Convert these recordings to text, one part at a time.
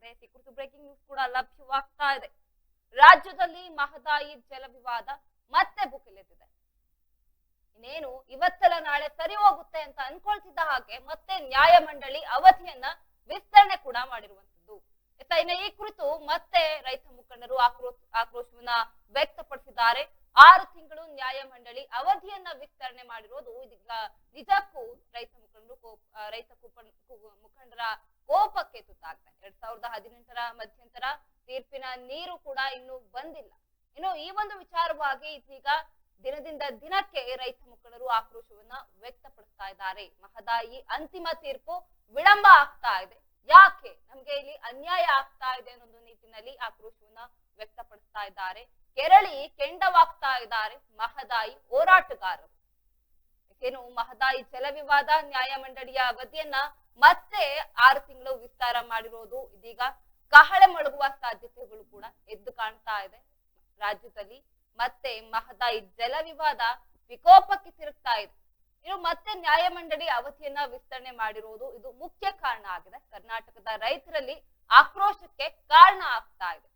S ಈ ಕುರಿತು breaking news ಕೂಡ ಲಭ್ಯವಾಗ್ತಾ ಇದೆ. ರಾಜ್ಯದಲ್ಲಿ ಮಹದಾಯಿ ಜಲ ವಿವಾದ ಮತ್ತೆ ಭುಗಿಲೆದ್ದಿದೆ. ಇನ್ನೇನು ಇವತ್ತೆಲ್ಲ ನಾಳೆ ಸರಿ ಹೋಗುತ್ತೆ ಅಂತ ಅನ್ಕೊಳ್ತಿದ್ದ ಹಾಗೆ ಮತ್ತೆ ನ್ಯಾಯಮಂಡಳಿ ಅವಧಿಯನ್ನ ವಿಸ್ತರಣೆ ಕೂಡ ಮಾಡಿರುವಂತದ್ದು. ಇನ್ನು ಈ ಕುರಿತು ಮತ್ತೆ ರೈತ ಮುಖಂಡರು ಆಕ್ರೋಶವನ್ನ ವ್ಯಕ್ತಪಡಿಸಿದ್ದಾರೆ. 6 ತಿಂಗಳು ನ್ಯಾಯಮಂಡಳಿ ಅವಧಿಯನ್ನ ವಿಸ್ತರಣೆ ಮಾಡಿರೋದು ಇದೀಗ ನಿಜಕ್ಕೂ ರೈತ ಮುಖಂಡರ ಕೋಪಕ್ಕೆ ತುತ್ತಾಗ್ತದೆ. 2018ರ ಮಧ್ಯಂತರ ತೀರ್ಪಿನ ನೀರು ಕೂಡ ಇನ್ನೂ ಬಂದಿಲ್ಲ. ಇನ್ನು ಈ ಒಂದು ವಿಚಾರವಾಗಿ ಇದೀಗ ದಿನದಿಂದ ದಿನಕ್ಕೆ ರೈತ ಮುಖಂಡರು ಆಕ್ರೋಶವನ್ನ ವ್ಯಕ್ತಪಡಿಸ್ತಾ ಇದ್ದಾರೆ. ಮಹದಾಯಿ ಅಂತಿಮ ತೀರ್ಪು ವಿಳಂಬ ಆಗ್ತಾ ಇದೆ, ಯಾಕೆ ನಮ್ಗೆ ಇಲ್ಲಿ ಅನ್ಯಾಯ ಆಗ್ತಾ ಇದೆ ಅನ್ನೋದು ನಿಟ್ಟಿನಲ್ಲಿ ಆಕ್ರೋಶವನ್ನ ವ್ಯಕ್ತಪಡಿಸ್ತಾ ಇದ್ದಾರೆ. ಕೆರಳಿ ಕೆಂಡವಾಗ್ತಾ ಇದ್ದಾರೆ ಮಹದಾಯಿ ಹೋರಾಟಗಾರರು. ಏನು ಮಹದಾಯಿ ಜಲ ವಿವಾದ ನ್ಯಾಯಮಂಡಳಿಯ ಅವಧಿಯನ್ನ ಮತ್ತೆ 6 ತಿಂಗಳು ವಿಸ್ತಾರ ಮಾಡಿರೋದು ಇದೀಗ ಕಹಳೆ ಮೊಳಗುವ ಸಾಧ್ಯತೆಗಳು ಕೂಡ ಎದ್ದು ಕಾಣ್ತಾ ಇದೆ. ರಾಜ್ಯದಲ್ಲಿ ಮತ್ತೆ ಮಹದಾಯಿ ಜಲ ವಿವಾದ ವಿಕೋಪಕ್ಕೆ ತಿರುಗ್ತಾ ಇದೆ. ಇನ್ನು ಮತ್ತೆ ನ್ಯಾಯಮಂಡಳಿ ಅವಧಿಯನ್ನ ವಿಸ್ತರಣೆ ಮಾಡಿರೋದು ಇದು ಮುಖ್ಯ ಕಾರಣ ಆಗಿದೆ. ಕರ್ನಾಟಕದ ರೈತರಲ್ಲಿ ಆಕ್ರೋಶಕ್ಕೆ ಕಾರಣ ಆಗ್ತಾ ಇದೆ.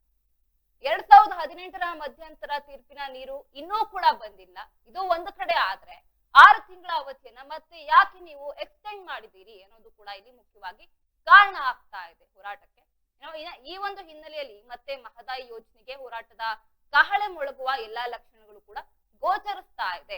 2018ರ ಮಧ್ಯಂತರ ತೀರ್ಪಿನ ನೀರು ಇನ್ನೂ ಕೂಡ ಬಂದಿಲ್ಲ. ಇದು ಒಂದು ಕಡೆ ಆದ್ರೆ 6 ತಿಂಗಳ ಅವಧಿಯನ್ನ ಮತ್ತೆ ಯಾಕೆ ನೀವು ಎಕ್ಸ್ಟೆಂಡ್ ಮಾಡಿದ್ದೀರಿ ಅನ್ನೋದು ಕೂಡ ಇಲ್ಲಿ ಮುಖ್ಯವಾಗಿ ಕಾರಣ ಆಗ್ತಾ ಇದೆ ಹೋರಾಟಕ್ಕೆ. ಈ ಒಂದು ಹಿನ್ನೆಲೆಯಲ್ಲಿ ಮತ್ತೆ ಮಹದಾಯಿ ಯೋಜನೆಗೆ ಹೋರಾಟದ ಕಹಳೆ ಮೊಳಗುವ ಎಲ್ಲಾ ಲಕ್ಷಣಗಳು ಕೂಡ ಗೋಚರಿಸ್ತಾ ಇದೆ.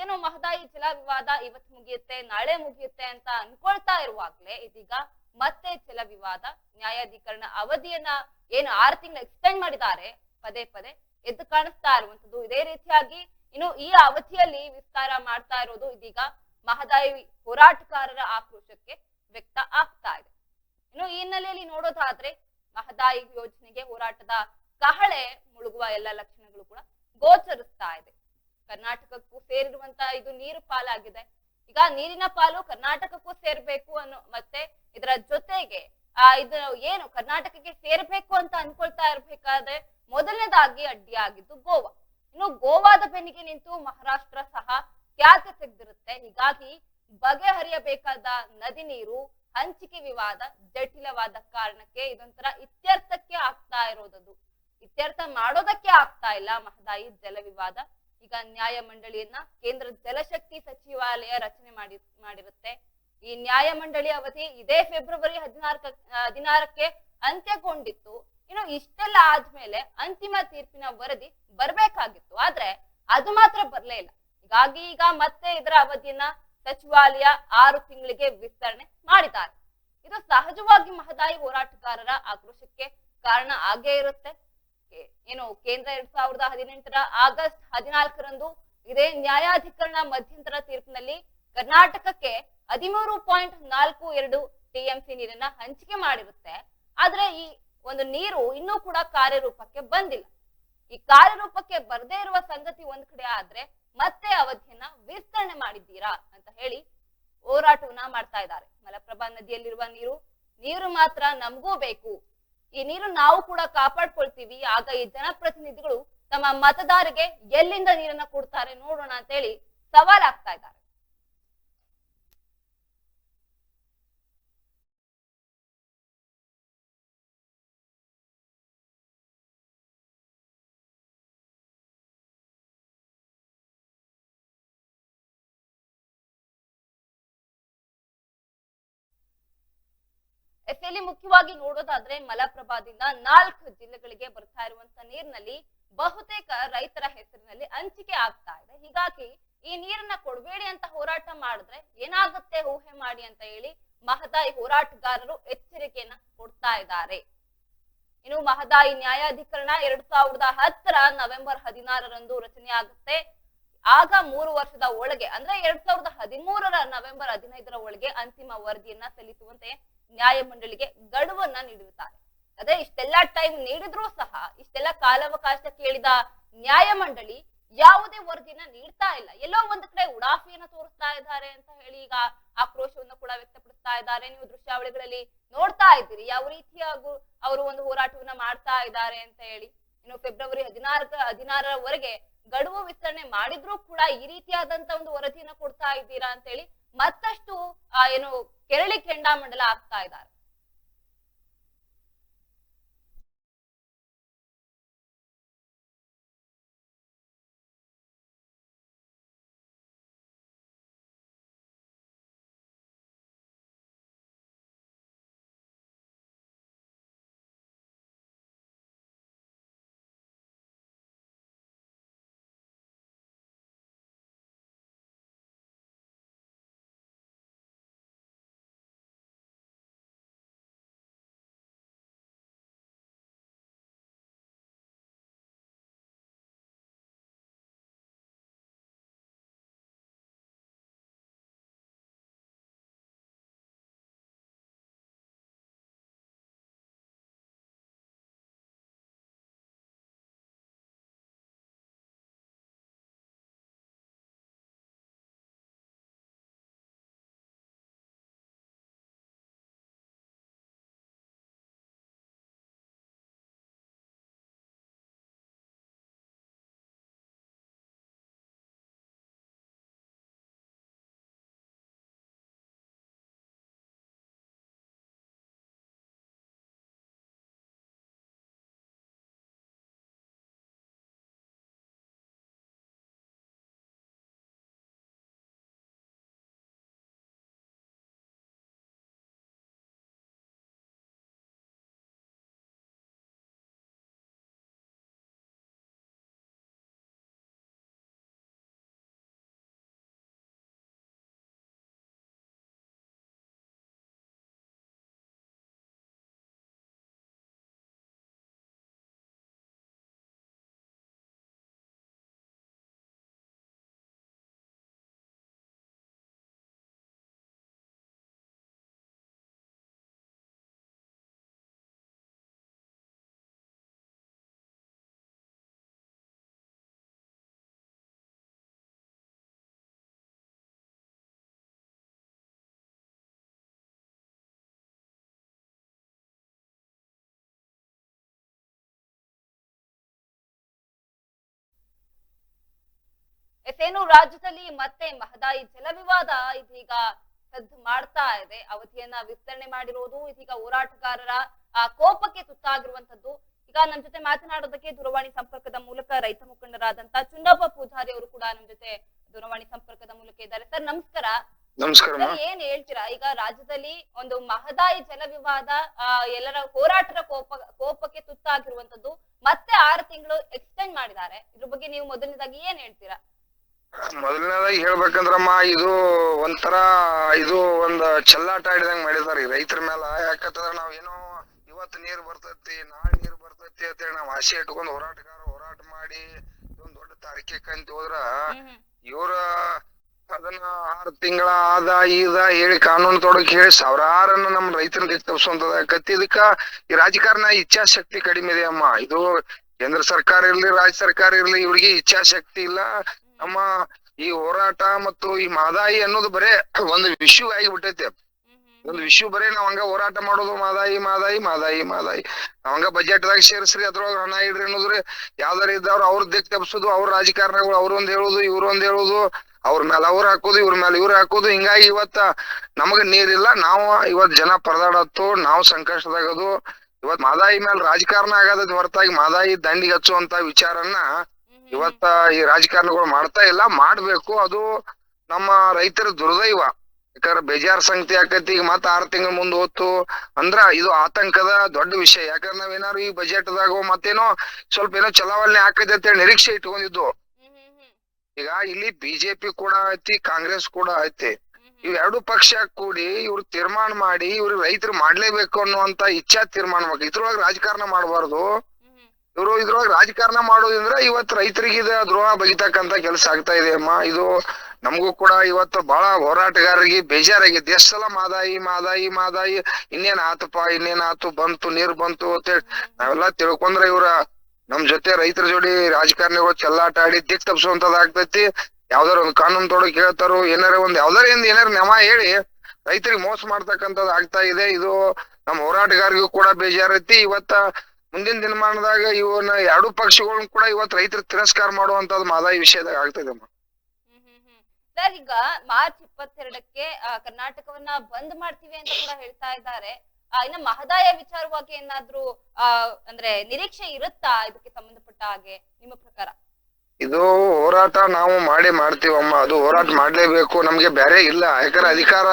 ಏನು ಮಹದಾಯಿ ಜಲ ವಿವಾದ ಇವತ್ತು ಮುಗಿಯುತ್ತೆ, ನಾಳೆ ಮುಗಿಯುತ್ತೆ ಅಂತ ಅನ್ಕೊಳ್ತಾ ಇರುವಾಗ್ಲೇ ಇದೀಗ ಮತ್ತೆ ಜಲ ವಿವಾದ ನ್ಯಾಯಾಧೀಕರಣ ಅವಧಿಯನ್ನ ಏನು 6 ತಿಂಗಳು ಎಕ್ಸ್ಟೆಂಡ್ ಮಾಡಿದ್ದಾರೆ ಪದೇ ಪದೇ ಎದ್ದು ಕಾಣಿಸ್ತಾ ಇರುವಂತದ್ದು. ಇದೇ ರೀತಿಯಾಗಿ ಇನ್ನು ಈ ಅವಧಿಯಲ್ಲಿ ವಿಸ್ತಾರ ಮಾಡ್ತಾ ಇರೋದು ಇದೀಗ ಮಹದಾಯಿ ಹೋರಾಟಗಾರರ ಆಕ್ರೋಶಕ್ಕೆ ವ್ಯಕ್ತ ಆಗ್ತಾ ಇದೆ. ಇನ್ನು ಈ ಹಿನ್ನೆಲೆಯಲ್ಲಿ ನೋಡೋದಾದ್ರೆ ಮಹದಾಯಿ ಯೋಜನೆಗೆ ಹೋರಾಟದ ಕಹಳೆ ಮುಳುಗುವ ಎಲ್ಲ ಲಕ್ಷಣಗಳು ಕೂಡ ಗೋಚರಿಸ್ತಾ ಇದೆ. ಕರ್ನಾಟಕಕ್ಕೂ ಸೇರಿರುವಂತ ಇದು ನೀರು ಪಾಲಾಗಿದೆ. ಈಗ ನೀರಿನ ಪಾಲು ಕರ್ನಾಟಕಕ್ಕೂ ಸೇರ್ಬೇಕು ಅನ್ನೋ ಮತ್ತೆ ಇದರ ಜೊತೆಗೆ ಇದು ಏನು ಕರ್ನಾಟಕಕ್ಕೆ ಸೇರ್ಬೇಕು ಅಂತ ಅನ್ಕೊಳ್ತಾ ಇರ್ಬೇಕಾದ್ರೆ ಮೊದಲನೇದಾಗಿ ಅಡ್ಡಿಯಾಗಿದ್ದು ಗೋವಾ. ಇನ್ನು ಗೋವಾದ ಬೆನ್ನಿಗೆ ನಿಂತು ಮಹಾರಾಷ್ಟ್ರ ಸಹ ಖ್ಯಾತಿ ತೆಗೆದಿರುತ್ತೆ. ಹೀಗಾಗಿ ಬಗೆಹರಿಯಬೇಕಾದ ನದಿ ನೀರು ಹಂಚಿಕೆ ವಿವಾದ ಜಟಿಲವಾದ ಕಾರಣಕ್ಕೆ ಇದೊಂಥರ ಇತ್ಯರ್ಥಕ್ಕೆ ಆಗ್ತಾ ಇರೋದದು. ಇತ್ಯರ್ಥ ಮಾಡೋದಕ್ಕೆ ಆಗ್ತಾ ಇಲ್ಲ ಮಹದಾಯಿ ಜಲ ವಿವಾದ. ಈಗ ನ್ಯಾಯಮಂಡಳಿಯನ್ನ ಕೇಂದ್ರ ಜಲಶಕ್ತಿ ಸಚಿವಾಲಯ ರಚನೆ ಮಾಡಿರುತ್ತೆ. ಈ ನ್ಯಾಯಮಂಡಳಿ ಅವಧಿ ಇದೇ ಫೆಬ್ರವರಿ 16ಕ್ಕೆ ಅಂತ್ಯಗೊಂಡಿತ್ತು. ಇನ್ನು ಇಷ್ಟೆಲ್ಲ ಆದ್ಮೇಲೆ ಅಂತಿಮ ತೀರ್ಪಿನ ವರದಿ ಬರ್ಬೇಕಾಗಿತ್ತು, ಆದ್ರೆ ಅದು ಮಾತ್ರ ಬರ್ಲೇ ಇಲ್ಲ. ಹೀಗಾಗಿ ಈಗ ಮತ್ತೆ ಇದರ ಅವಧಿಯನ್ನ ಸಚಿವಾಲಯ 6 ತಿಂಗಳಿಗೆ ವಿಸ್ತರಣೆ ಮಾಡಿದ್ದಾರೆ. ಇದು ಸಹಜವಾಗಿ ಮಹದಾಯಿ ಹೋರಾಟಗಾರರ ಆಕ್ರೋಶಕ್ಕೆ ಕಾರಣ ಆಗೇ ಇರುತ್ತೆ. ಏನು ಕೇಂದ್ರ 2018ರ ಆಗಸ್ಟ್ 14ರಂದು ಇದೇ ನ್ಯಾಯಾಧಿಕರಣ ಮಧ್ಯಂತರ ತೀರ್ಪಿನಲ್ಲಿ ಕರ್ನಾಟಕಕ್ಕೆ 13.42 TMC ನೀರನ್ನ ಹಂಚಿಕೆ ಮಾಡಿರುತ್ತೆ. ಆದ್ರೆ ಈ ಒಂದು ನೀರು ಇನ್ನೂ ಕೂಡ ಕಾರ್ಯರೂಪಕ್ಕೆ ಬಂದಿಲ್ಲ. ಈ ಕಾರ್ಯರೂಪಕ್ಕೆ ಬರದೇ ಇರುವ ಸಂಗತಿ ಒಂದ್ ಕಡೆ ಆದ್ರೆ ಮತ್ತೆ ಅವಧಿಯನ್ನ ವಿಸ್ತರಣೆ ಮಾಡಿದ್ದೀರಾ ಅಂತ ಹೇಳಿ ಹೋರಾಟವನ್ನ ಮಾಡ್ತಾ ಇದ್ದಾರೆ. ಮಲಪ್ರಭಾ ನದಿಯಲ್ಲಿರುವ ನೀರು ಮಾತ್ರ ನಮಗೂ ಬೇಕು, ಈ ನೀರು ನಾವು ಕೂಡ ಕಾಪಾಡ್ಕೊಳ್ತೀವಿ, ಆಗ ಈ ಜನಪ್ರತಿನಿಧಿಗಳು ತಮ್ಮ ಮತದಾರರಿಗೆ ಎಲ್ಲಿಂದ ನೀರನ್ನ ಕೊಡ್ತಾರೆ ನೋಡೋಣ ಅಂತ ಹೇಳಿ ಸವಾಲಾಗ್ತಾ ಇದ್ದಾರೆ. ಇಲ್ಲಿ ಮುಖ್ಯವಾಗಿ ನೋಡೋದಾದ್ರೆ ಮಲಪ್ರಭಾದಿಂದ 4 ಜಿಲ್ಲೆಗಳಿಗೆ ಬರ್ತಾ ಇರುವಂತ ನೀರಿನಲ್ಲಿ ಬಹುತೇಕ ರೈತರ ಹೆಸರಿನಲ್ಲಿ ಹಂಚಿಕೆ ಆಗ್ತಾ ಇದೆ. ಹೀಗಾಗಿ ಈ ನೀರನ್ನ ಕೊಡಬೇಡಿ ಅಂತ ಹೋರಾಟ ಮಾಡಿದ್ರೆ ಏನಾಗುತ್ತೆ ಊಹೆ ಮಾಡಿ ಅಂತ ಹೇಳಿ ಮಹದಾಯಿ ಹೋರಾಟಗಾರರು ಎಚ್ಚರಿಕೆಯನ್ನ ಕೊಡ್ತಾ ಇದ್ದಾರೆ. ಇನ್ನು ಮಹದಾಯಿ ನ್ಯಾಯಾಧಿಕರಣ 2010ರ ನವೆಂಬರ್ 16ರಂದು ರಚನೆ ಆಗುತ್ತೆ. ಆಗ 3 ವರ್ಷದ ಒಳಗೆ ಅಂದ್ರೆ 2013ರ ನವೆಂಬರ್ 15ರ ಒಳಗೆ ಅಂತಿಮ ವರದಿಯನ್ನ ಸಲ್ಲಿಸುವಂತೆ ನ್ಯಾಯಮಂಡಳಿಗೆ ಗಡುವನ್ನ ನೀಡಿರುತ್ತಾರೆ. ಅದೇ ಇಷ್ಟೆಲ್ಲಾ ಟೈಮ್ ನೀಡಿದ್ರೂ ಸಹ ಇಷ್ಟೆಲ್ಲ ಕಾಲಾವಕಾಶ ಕೇಳಿದ ನ್ಯಾಯಮಂಡಳಿ ಯಾವುದೇ ವರದಿಯನ್ನ ನೀಡ್ತಾ ಇಲ್ಲ. ಎಲ್ಲೋ ಒಂದ್ ಕಡೆ ಉಡಾಫಿಯನ್ನ ತೋರಿಸ್ತಾ ಇದ್ದಾರೆ ಅಂತ ಹೇಳಿ ಈಗ ಆಕ್ರೋಶವನ್ನ ಕೂಡ ವ್ಯಕ್ತಪಡಿಸ್ತಾ ಇದ್ದಾರೆ. ನೀವು ದೃಶ್ಯಾವಳಿಗಳಲ್ಲಿ ನೋಡ್ತಾ ಇದ್ದೀರಿ ಯಾವ ರೀತಿಯಾಗೂ ಅವರು ಒಂದು ಹೋರಾಟವನ್ನ ಮಾಡ್ತಾ ಇದ್ದಾರೆ ಅಂತ ಹೇಳಿ. ಇನ್ನು ಫೆಬ್ರವರಿ 16ರವರೆಗೆ ಗಡುವು ವಿಸ್ತರಣೆ ಮಾಡಿದ್ರೂ ಕೂಡ ಈ ರೀತಿಯಾದಂತ ಒಂದು ವರದಿಯನ್ನ ಕೊಡ್ತಾ ಇದ್ದೀರಾ ಅಂತ ಹೇಳಿ ಮತ್ತಷ್ಟು ಏನು ಕೆರಳಿ ಕೆಂಡಾಮಂಡಲ ಆಗ್ತಾ ಇದ್ದಾರೆ. ಏನು ರಾಜ್ಯದಲ್ಲಿ ಮತ್ತೆ ಮಹದಾಯಿ ಜಲ ವಿವಾದ ಇದೀಗ ಸದ್ದು ಮಾಡ್ತಾ ಇದೆ. ಅವಧಿಯನ್ನ ವಿಸ್ತರಣೆ ಮಾಡಿರೋದು ಇದೀಗ ಹೋರಾಟಗಾರರ ಕೋಪಕ್ಕೆ ತುತ್ತಾಗಿರುವಂತದ್ದು. ಈಗ ನಮ್ ಜೊತೆ ಮಾತನಾಡೋದಕ್ಕೆ ದೂರವಾಣಿ ಸಂಪರ್ಕದ ಮೂಲಕ ರೈತ ಮುಖಂಡರಾದಂತ ಚುನ್ನಪ್ಪ ಪೂಜಾರಿ ಅವರು ಕೂಡ ನಮ್ ಜೊತೆ ದೂರವಾಣಿ ಸಂಪರ್ಕದ ಮೂಲಕ ಇದ್ದಾರೆ. ಸರ್ ನಮಸ್ಕಾರ. ನಮಸ್ಕಾರ. ಏನ್ ಹೇಳ್ತೀರಾ, ಈಗ ರಾಜ್ಯದಲ್ಲಿ ಒಂದು ಮಹದಾಯಿ ಜಲ ವಿವಾದ ಎಲ್ಲರ ಹೋರಾಟದ ಕೋಪಕ್ಕೆ ತುತ್ತಾಗಿರುವಂತದ್ದು, ಮತ್ತೆ 6 ತಿಂಗಳು ಎಕ್ಸ್ಟೆಂಡ್ ಮಾಡಿದ್ದಾರೆ. ಇದ್ರ ಬಗ್ಗೆ ನೀವು ಮೊದಲನೇದಾಗಿ ಏನ್ ಹೇಳ್ತೀರಾ? ಮೊದಲನೇದಾಗಿ ಹೇಳ್ಬೇಕಂದ್ರಮ್ಮ, ಇದು ಒಂಥರ ಇದು ಒಂದ್ ಚೆಲ್ಲಾಟ ಆಡಿದಂಗ್ ಮಾಡಿದಾರ ಈ ರೈತರ ಮೇಲ. ಯಾಕಂತಂದ್ರ ನಾವೇನೋ ಇವತ್ತು ನೀರ್ ಬರ್ತೈತಿ ನಾಳೆ ನೀರ್ ಬರ್ತೈತಿ ಅಂತೇಳಿ ನಾವ್ ಆಸೆ ಇಟ್ಕೊಂಡ್ ಹೋರಾಟ ಮಾಡಿ ಇದೊಂದ್ ದೊಡ್ಡ ತಾರೀಕೆ ಕಂತ ಹೋದ್ರ ಇವ್ರ ಅದನ್ನ 6 ತಿಂಗಳ ಇದ ಹೇಳಿ ಕಾನೂನು ತೊಡಕ್ ಹೇಳಿ ಸಾವಿರಾರನ್ನ ನಮ್ ರೈತರನ್ನ ದಿಕ್ ತಪ್ಪಿಸುವಂತದಾಕತಿ. ಇದಕ್ಕ ಈ ರಾಜಕಾರಣ ಇಚ್ಛಾಶಕ್ತಿ ಕಡಿಮೆ ಇದೆ ಅಮ್ಮ. ಇದು ಕೇಂದ್ರ ಸರ್ಕಾರ ಇರ್ಲಿ ರಾಜ್ಯ ಸರ್ಕಾರ ಇರ್ಲಿ, ಇವ್ರಿಗೆ ಇಚ್ಛಾಶಕ್ತಿ ಇಲ್ಲ. ನಮ್ಮ ಈ ಹೋರಾಟ ಮತ್ತು ಈ ಮಹದಾಯಿ ಅನ್ನೋದು ಬರೇ ಒಂದು ವಿಷಯ ಆಗಿಬಿಟ್ಟೈತೆ. ಒಂದು ವಿಷಯ ಬರೇ ನಾವ್ ಹಂಗ ಹೋರಾಟ ಮಾಡೋದು, ಮಹದಾಯಿ ಮಹದಾಯಿ ಮಹದಾಯಿ ಮಹದಾಯಿ ನಾವ್ ಹಂಗ ಬಜೆಟ್ ದಾಗ ಸೇರಿಸ್ರಿ, ಅದ್ರೊಳಗ ಹಣ ಇಡ್ರಿ ಅನ್ನೋದ್ರಿ. ಯಾವ್ದಾರ ಇದ್ದವ್ರು ಅವ್ರ ದಿಕ್ ತಪ್ಪಿಸೋದು, ಅವ್ರ ರಾಜಕಾರಣಿಗಳು ಅವ್ರೊಂದ್ ಹೇಳುದು ಇವ್ರೊಂದ್ ಹೇಳುದು, ಅವ್ರ ಮೇಲೆ ಅವ್ರ ಹಾಕೋದು ಇವ್ರ ಮೇಲೆ ಇವ್ರ ಹಾಕೋದು. ಹಿಂಗಾಗಿ ಇವತ್ತ ನಮಗ ನೀರಿಲ್ಲ, ನಾವು ಇವತ್ ಜನ ಪರದಾಡತ್ತು, ನಾವು ಸಂಕಷ್ಟದಾಗದು. ಇವತ್ ಮಹದಾಯಿ ಮೇಲೆ ರಾಜಕಾರಣ ಆಗದ ಹೊರತಾಗಿ ಮಹದಾಯಿ ದಂಡಿಗೆ ಹಚ್ಚುವಂತ ವಿಚಾರನ್ನ ಇವತ್ತ ಈ ರಾಜಕಾರಣಿಗಳು ಮಾಡ್ತಾ ಇಲ್ಲ. ಮಾಡ್ಬೇಕು, ಅದು ನಮ್ಮ ರೈತರ ದುರ್ದೈವ. ಯಾಕಂದ್ರೆ ಬೇಜಾರ್ ಸಂಗತಿ ಆಕತಿ. ಈಗ ಮತ್ತ 6 ತಿಂಗಳ ಮುಂದ್ ಹೋತು ಅಂದ್ರ ಇದು ಆತಂಕದ ದೊಡ್ಡ ವಿಷಯ. ಯಾಕಂದ್ರೆ ನಾವೇನಾರು ಈ ಬಜೆಟ್ ದಾಗ ಮತ್ತೇನೋ ಸ್ವಲ್ಪ ಏನೋ ಚಲಾವಣೆ ಆಕೈತೆ ಅಂತೇಳಿ ನಿರೀಕ್ಷೆ ಇಟ್ಕೊಂಡಿದ್ದು. ಈಗ ಇಲ್ಲಿ ಬಿಜೆಪಿ ಕೂಡ ಐತಿ, ಕಾಂಗ್ರೆಸ್ ಕೂಡ ಐತಿ. ಇವ್ 2 ಪಕ್ಷ ಕೂಡಿ ಇವ್ರು ತೀರ್ಮಾನ ಮಾಡಿ ಇವ್ರು ರೈತರು ಮಾಡ್ಲೇಬೇಕು ಅನ್ನುವಂತ ಇಚ್ಛಾ ತೀರ್ಮಾನ ಮಾಡ್ಬೇಕು. ಇದ್ರೊಳಗೆ ರಾಜಕಾರಣ ಮಾಡಬಾರ್ದು. ಇವ್ರು ಇದ್ರೊಳಗೆ ರಾಜಕಾರಣ ಮಾಡೋದ್ರಿಂದ ಇವತ್ತು ರೈತರಿಗೆ ದ್ರೋಹ ಬಗಿತಕ್ಕಂತ ಕೆಲಸ ಆಗ್ತಾ ಇದೆ ಅಮ್ಮ. ಇದು ನಮಗೂ ಕೂಡ ಇವತ್ತು ಬಹಳ ಹೋರಾಟಗಾರರಿಗೆ ಬೇಜಾರಾಗಿದೆ. ಎಷ್ಟ್ ಸಲ ಮಹದಾಯಿ ಮಹದಾಯಿ ಮಹದಾಯಿ ಇನ್ನೇನ್ ಆತಪ್ಪ ಇನ್ನೇನ್ ಆತು, ಬಂತು ನೀರ್ ಬಂತು ಅಂತೇಳಿ ನಾವೆಲ್ಲಾ ತಿಳ್ಕೊಂಡ್ರೆ ಇವ್ರ ನಮ್ ಜೊತೆ ರೈತರ ಜೋಡಿ ರಾಜಕಾರಣಿಗಳು ಚೆಲ್ಲಾಟ ಆಡಿ ದಿಕ್ ತಪ್ಪಿಸುವಂತದ್ ಆಗ್ತೈತಿ. ಯಾವ್ದಾರ ಒಂದು ಕಾನೂನು ತೊಡಕ್ ಹೇಳ್ತಾರೋ, ಏನಾರ ನೆಮ ಹೇಳಿ ರೈತರಿಗೆ ಮೋಸ ಮಾಡ್ತಕ್ಕಂಥದ್ದು ಆಗ್ತಾ ಇದೆ. ಇದು ನಮ್ ಹೋರಾಟಗಾರಿಗೂ ಕೂಡ ಬೇಜಾರೈತಿ. ಇವತ್ತ ಮುಂದಿನ ದಿನಮಾನದಾಗ ಇವನ್ನ 2 ಪಕ್ಷಗಳನ್ನ ಕೂಡ ಇವತ್ತು ರೈತರು ತಿರಸ್ಕಾರ ಮಾಡುವಂತದ್ದು ಮಹದಾಯಿ ವಿಷಯದಾಗ ಆಗ್ತದೆ. ಸರ್, ಈಗ ಮಾರ್ಚ್ 22ಕ್ಕೆ ಕರ್ನಾಟಕವನ್ನ ಬಂದ್ ಮಾಡ್ತೀವಿ ಅಂತ ಕೂಡ ಹೇಳ್ತಾ ಇದ್ದಾರೆ. ಇನ್ನ ಮಹದಾಯ ವಿಚಾರವಾಗಿ ಏನಾದ್ರೂ ಅಂದ್ರೆ ನಿರೀಕ್ಷೆ ಇರುತ್ತಾ ಇದಕ್ಕೆ ಸಂಬಂಧಪಟ್ಟ ಹಾಗೆ ನಿಮ್ಮ ಪ್ರಕಾರ? ಇದು ಹೋರಾಟ ನಾವು ಮಾಡ್ತೀವಮ್ಮ. ಅದು ಹೋರಾಟ ಮಾಡ್ಲೇಬೇಕು, ನಮ್ಗೆ ಬೇರೆ ಇಲ್ಲ. ಯಾಕಂದ್ರೆ ಅಧಿಕಾರ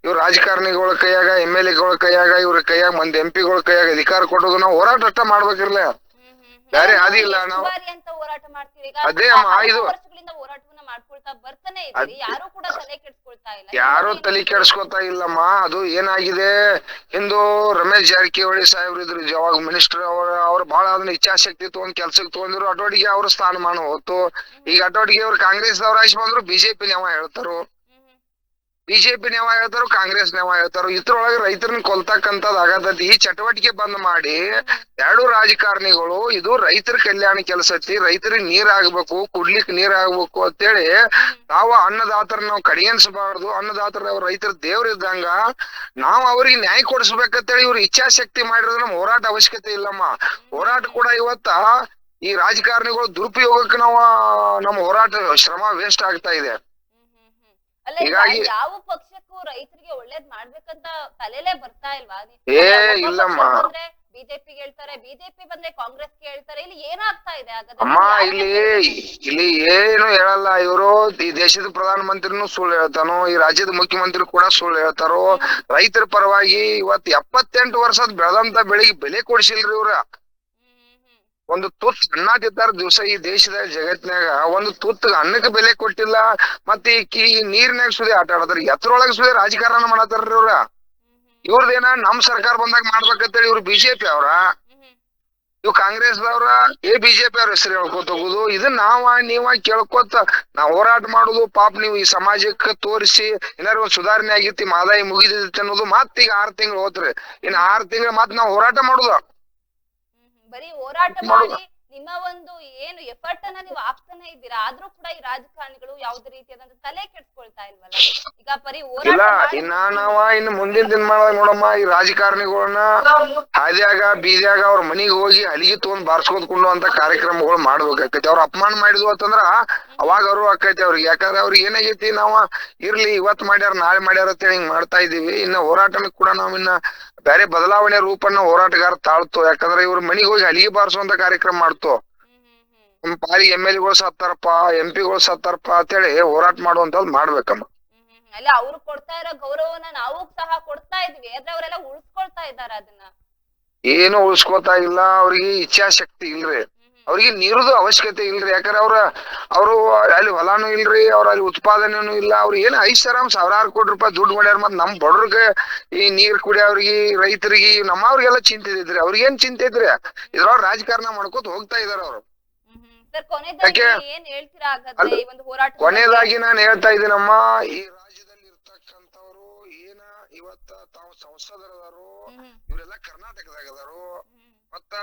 ಇವ್ರ ರಾಜಕಾರಣಿಗಳ ಕೈಯಾಗ, MLA ಗಳ ಕೈಯಾಗ, ಇವ್ರ ಕೈಯಾಗ, ಮಂದಿ MP ಗಳ ಕೈಯಾಗ ಅಧಿಕಾರ ಕೊಡೋದು. ನಾವು ಹೋರಾಟ ಅಷ್ಟ ಮಾಡ್ಬೇಕಿರ್ಲ, ಬೇರೆ ಹಾದಿ ಇಲ್ಲ. ನಾವು ಹೋರಾಟ ಮಾಡ್ತೀವಿ. ಅದೇ ಅಮ್ಮ, ಇದು ಹೋರಾಟವನ್ನ ಮಾಡ್ಕೊಳ್ತಾ ಬರ್ತಾನೆ ಇದ್ದೀರಿ, ಯಾರು ಕೂಡ ತಲೆ ಕೆಡ್ಸ್ಕೊಳ್ತಾ ಇಲ್ಲ. ಯಾರು ತಲೆ ಕೆಡ್ಸ್ಕೊತಾ ಇಲ್ಲಮ್ಮ. ಅದು ಏನಾಗಿದೆ, ಹಿಂದೂ ರಮೇಶ್ ಜಾರಕಿಹೊಳಿ ಸಾಹೇಬ್ರು ಇದ್ರು ಯಾವಾಗ ಮಿನಿಸ್ಟರ್, ಅವ್ರು ಬಹಳ ಅದನ್ನ ಇಚ್ಛಾಶಕ್ತಿ ತಗೊಂಡ್ ಕೆಲ್ಸಕ್ಕೆ ತಗೊಂಡಿರು. ಅಟೋಟಿಗೆ ಅವ್ರ ಸ್ಥಾನಮಾನ ಹೋತು. ಈಗ ಅಟೋಟಿಗೆ ಅವ್ರು ಕಾಂಗ್ರೆಸ್ ದವ್ರ ಆಯ್ಸಿ ಬಂದ್ರು, ಬಿಜೆಪಿ ನೆವ ಹೇಳ್ತಾರು. ಬಿಜೆಪಿ ನೆವ ಹೇಳ್ತಾರು, ಕಾಂಗ್ರೆಸ್ ನೆವ ಹೇಳ್ತಾರು. ಇದ್ರೊಳಗೆ ರೈತರನ್ನ ಕೊಲ್ತಕ್ಕಂಥದ್ದು ಆಗತೈತಿ. ಈ ಚಟುವಟಿಕೆ ಬಂದ್ ಮಾಡಿ 2 ರಾಜಕಾರಣಿಗಳು ಇದು ರೈತರ ಕಲ್ಯಾಣ ಕೆಲಸ ಐತಿ, ರೈತರಿಗೆ ನೀರ್ ಆಗ್ಬೇಕು, ಕುಡ್ಲಿಕ್ ನೀರ್ ಆಗ್ಬೇಕು ಅಂತೇಳಿ ನಾವು ಅನ್ನದಾತರ ನಾವು ಕಡೆಗಣಿಸಬಾರ್ದು. ಅನ್ನದಾತರ ಅವ್ರ ರೈತರ ದೇವ್ರ ಇದ್ದಂಗ ನಾವು ಅವ್ರಿಗೆ ನ್ಯಾಯ ಕೊಡಿಸ್ಬೇಕಂತೇಳಿ ಇವ್ರು ಇಚ್ಛಾಶಕ್ತಿ ಮಾಡಿರೋದು ನಮ್ಮ ಹೋರಾಟ ಅವಶ್ಯಕತೆ ಇಲ್ಲಮ್ಮ. ಹೋರಾಟ ಕೂಡ ಇವತ್ತ ಈ ರಾಜಕಾರಣಿಗಳು ದುರುಪಯೋಗಕ್ಕೆ ನಮ್ಮ ಹೋರಾಟ ಶ್ರಮ ವೇಸ್ಟ್ ಆಗ್ತಾ ಇದೆ. ಹೀಗಾಗಿ ಯಾವ ಪಕ್ಷಕ್ಕೂ ರೈತರಿಗೆ ಒಳ್ಳೇದ್ ಮಾಡ್ಬೇಕಂತ ತಲೆಲೇ ಬರ್ತಾ ಇಲ್ವಾ? ಇಲ್ಲಮ್ಮ, ಬಿಜೆಪಿ ಹೇಳ್ತಾರೆ, ಬಿಜೆಪಿ ಬಂದ್ರೆ ಕಾಂಗ್ರೆಸ್ ಹೇಳ್ತಾರೆ. ಇಲ್ಲಿ ಏನಾಗ್ತಾ ಇದೆ ಅಮ್ಮ? ಇಲ್ಲಿ ಏನು ಹೇಳಲ್ಲ ಇವರು. ಈ ದೇಶದ ಪ್ರಧಾನ ಮಂತ್ರಿನೂ ಸುಳ್ಳು ಹೇಳ್ತಾನೋ, ಈ ರಾಜ್ಯದ ಮುಖ್ಯಮಂತ್ರಿ ಕೂಡ ಸುಳ್ಳು ಹೇಳ್ತಾರೋ. ರೈತರ ಪರವಾಗಿ ಇವತ್ತು 78 ವರ್ಷದ ಬೆಳೆದಂತ ಬೆಳೆಗೆ ಬೆಲೆ ಕೊಡಿಸಿಲ್ರಿ ಇವ್ರ. ಒಂದು ತುತ್ತು ಅನ್ನ ತಿಂತಾರ ದಿವಸ ಈ ದೇಶದ ಜಗತ್ತಿನಾಗ. ಒಂದು ತುತ್ತು ಅನ್ನಕ್ಕೆ ಬೆಲೆ ಕೊಟ್ಟಿಲ್ಲ. ಮತ್ತೆ ಈ ನೀರಿನಾಗ ಸುದಿ ಆಟ ಆಡತಾರ, ಎತ್ತರೊಳಗ ಸುದಿ ರಾಜಕಾರಣ ಮಾಡತಾರ್ರಿ ಇವ್ರ. ಇವ್ರದೇನ ನಮ್ ಸರ್ಕಾರ ಬಂದಾಗ ಮಾಡ್ಬೇಕಂತೇಳಿ ಇವ್ರು ಬಿಜೆಪಿ ಅವ್ರ, ಇವ್ ಕಾಂಗ್ರೆಸ್ ದವ್ರ ಬಿಜೆಪಿ ಅವ್ರ ಹೆಸರು ಹೇಳ್ಕೊತ ಹೋಗುದು. ಇದನ್ನ ನೀವ ಕೇಳ್ಕೊತ ನಾವ್ ಹೋರಾಟ ಮಾಡುದು. ಪಾಪ ನೀವು ಈ ಸಮಾಜಕ್ಕೆ ತೋರಿಸಿ ಏನಾರು ಒಂದ್ ಸುಧಾರಣೆ ಆಗಿತಿ, ಮಹದಾಯಿ ಮುಗಿದೈತಿ ಅನ್ನೋದು. ಮತ್ ಈಗ 6 ತಿಂಗಳು ಹೋತ್ರಿ, ಇನ್ 6 ತಿಂಗಳು ಮತ್ ನಾವ್ ಹೋರಾಟ ಮಾಡುದು. ಬರೀ ಹೋರಾಟ ಮಾಡಿ ನಿಮ್ಮ ಒಂದು ಏನು ಎಫರ್ಟ್ ಅನ್ನ ನೀವು ಹಾಕ್ತಾನೆ ಇದ್ದೀರಾ, ಆದ್ರೂ ಕೂಡ ಈ ರಾಜಕಾರಣಿಗಳು ಯಾವುದೇ ರೀತಿಯಾದಂತ ತಲೆ ಕೆಡ್ಸ್ಕೊಳ್ತಾ ಇಲ್ವಲ್ಲ. ಈಗ ಬರೀ ಇಲ್ಲ ಹೋರಾಟ ಇನ್ನ ಇನ್ನು ಮುಂದಿನ ದಿನಮಾನ ನೋಡಮ್ಮ, ಈ ರಾಜಕಾರಣಿಗಳನ್ನ ಹಾದ್ಯಾಗ ಬೀದ್ಯಾಗ ಅವ್ರ ಮನಿಗ್ ಹೋಗಿ ಹಲಿಗೆ ತಗೊಂಡ್ ಬಾರ್ಸ್ಕೊಂಡ್ಕೊಂಡು ಅಂತ ಕಾರ್ಯಕ್ರಮಗಳು ಮಾಡ್ಬೇಕಾಕೈತಿ. ಅವ್ರ ಅಪಮಾನ ಮಾಡಿದ್ವು ಅಂತಂದ್ರ ಅವಾಗ ಅವರು ಆಕೈತಿ ಅವ್ರಿಗೆ. ಯಾಕಂದ್ರೆ ಅವ್ರಿಗೆ ಏನಾಗೈತಿ, ನಾವ ಇರ್ಲಿ ಇವತ್ ಮಾಡ್ಯಾರ ನಾಳೆ ಮಾಡ್ಯಾರ ಅಂತ ಹಿಂಗ್ ಮಾಡ್ತಾ ಇದೀವಿ. ಇನ್ನ ಹೋರಾಟನೂ ಕೂಡ ನಾವ್ ಇನ್ನ ಬೇರೆ ಬದಲಾವಣೆ ರೂಪನ್ನ ಹೋರಾಟಗಾರ ತಾಳ್ತು. ಯಾಕಂದ್ರೆ ಇವ್ರ ಮನಿಗ್ ಹೋಗಿ ಹಲಿಗೆ ಬಾರಿಸುವಂತ ಕಾರ್ಯಕ್ರಮ ಮಾಡ್ತು. ನಮ್ ಪಾಲಿಗೆ MLA ಗಳು ಸತ್ತಾರಪ್ಪ, MP ಗಳು ಸತ್ತಾರಪ್ಪ ಅಂತೇಳಿ ಹೋರಾಟ ಮಾಡುವಂತದ್ ಮಾಡ್ಬೇಕಮ್ಮ. ಅಲ್ಲ ಅವ್ರು ಕೊಡ್ತಾ ಇರೋ ಗೌರವನ ನಾವು ಸಹ ಕೊಡ್ತಾ ಇದೀವಿ, ಆದ್ರೆ ಅವರೆಲ್ಲ ಉಳಿಸ್ಕೊಳ್ತಾ ಇದಾರ ಅದನ್ನ. ಏನು ಉಳಿಸ್ಕೊತಾ ಇಲ್ಲ. ಅವ್ರಿಗೆ ಇಚ್ಛಾಶಕ್ತಿ ಇಲ್ರಿ, ಅವ್ರಿಗೆ ನೀರುದು ಅವಶ್ಯಕತೆ ಇಲ್ರಿ. ಯಾಕಂದ್ರೆ ಅವ್ರು ಅಲ್ಲಿ ಹೊಲಾನು ಇಲ್ರಿ, ಅವ್ರ ಅಲ್ಲಿ ಉತ್ಪಾದನೆನೂ ಇಲ್ಲ. ಅವ್ರ ಏನ್ 5,000 ಸಾವಿರಾರು ಕೋಟಿ ರೂಪಾಯಿ ದುಡ್ಡು ಮಾಡ್ಯಾರ. ಮತ್ ನಮ್ ಬಡ್ರಿಗೆ ಈ ನೀರ್ ಕುಡಿಯೋವ್ರಿಗೆ, ರೈತರಿಗೆ, ನಮ್ಮವ್ರಿಗೆಲ್ಲ ಚಿಂತೆ ಇದ್ರಿ. ಅವ್ರಿಗೇನ್ ಚಿಂತೆ ಇದ್ರಿ? ಇದ್ರೊಳಗ ರಾಜಕಾರಣ ಮಾಡ್ಕೋತ ಹೋಗ್ತಾ ಇದಾರ ಅವ್ರು. ಕೊನೆಯದಾಗಿ ನಾನು ಹೇಳ್ತಾ ಇದ್ದೀನಮ್ಮ, ಈ ರಾಜ್ಯದಲ್ಲಿ ಇರ್ತಕ್ಕಂಥವ್ರು ಏನ ಇವತ್ತ ತಾವು ಸಂಸದರದಾರು, ಇವರೆಲ್ಲ ಕರ್ನಾಟಕದಾಗ ಅದಾರು. ಮತ್ತ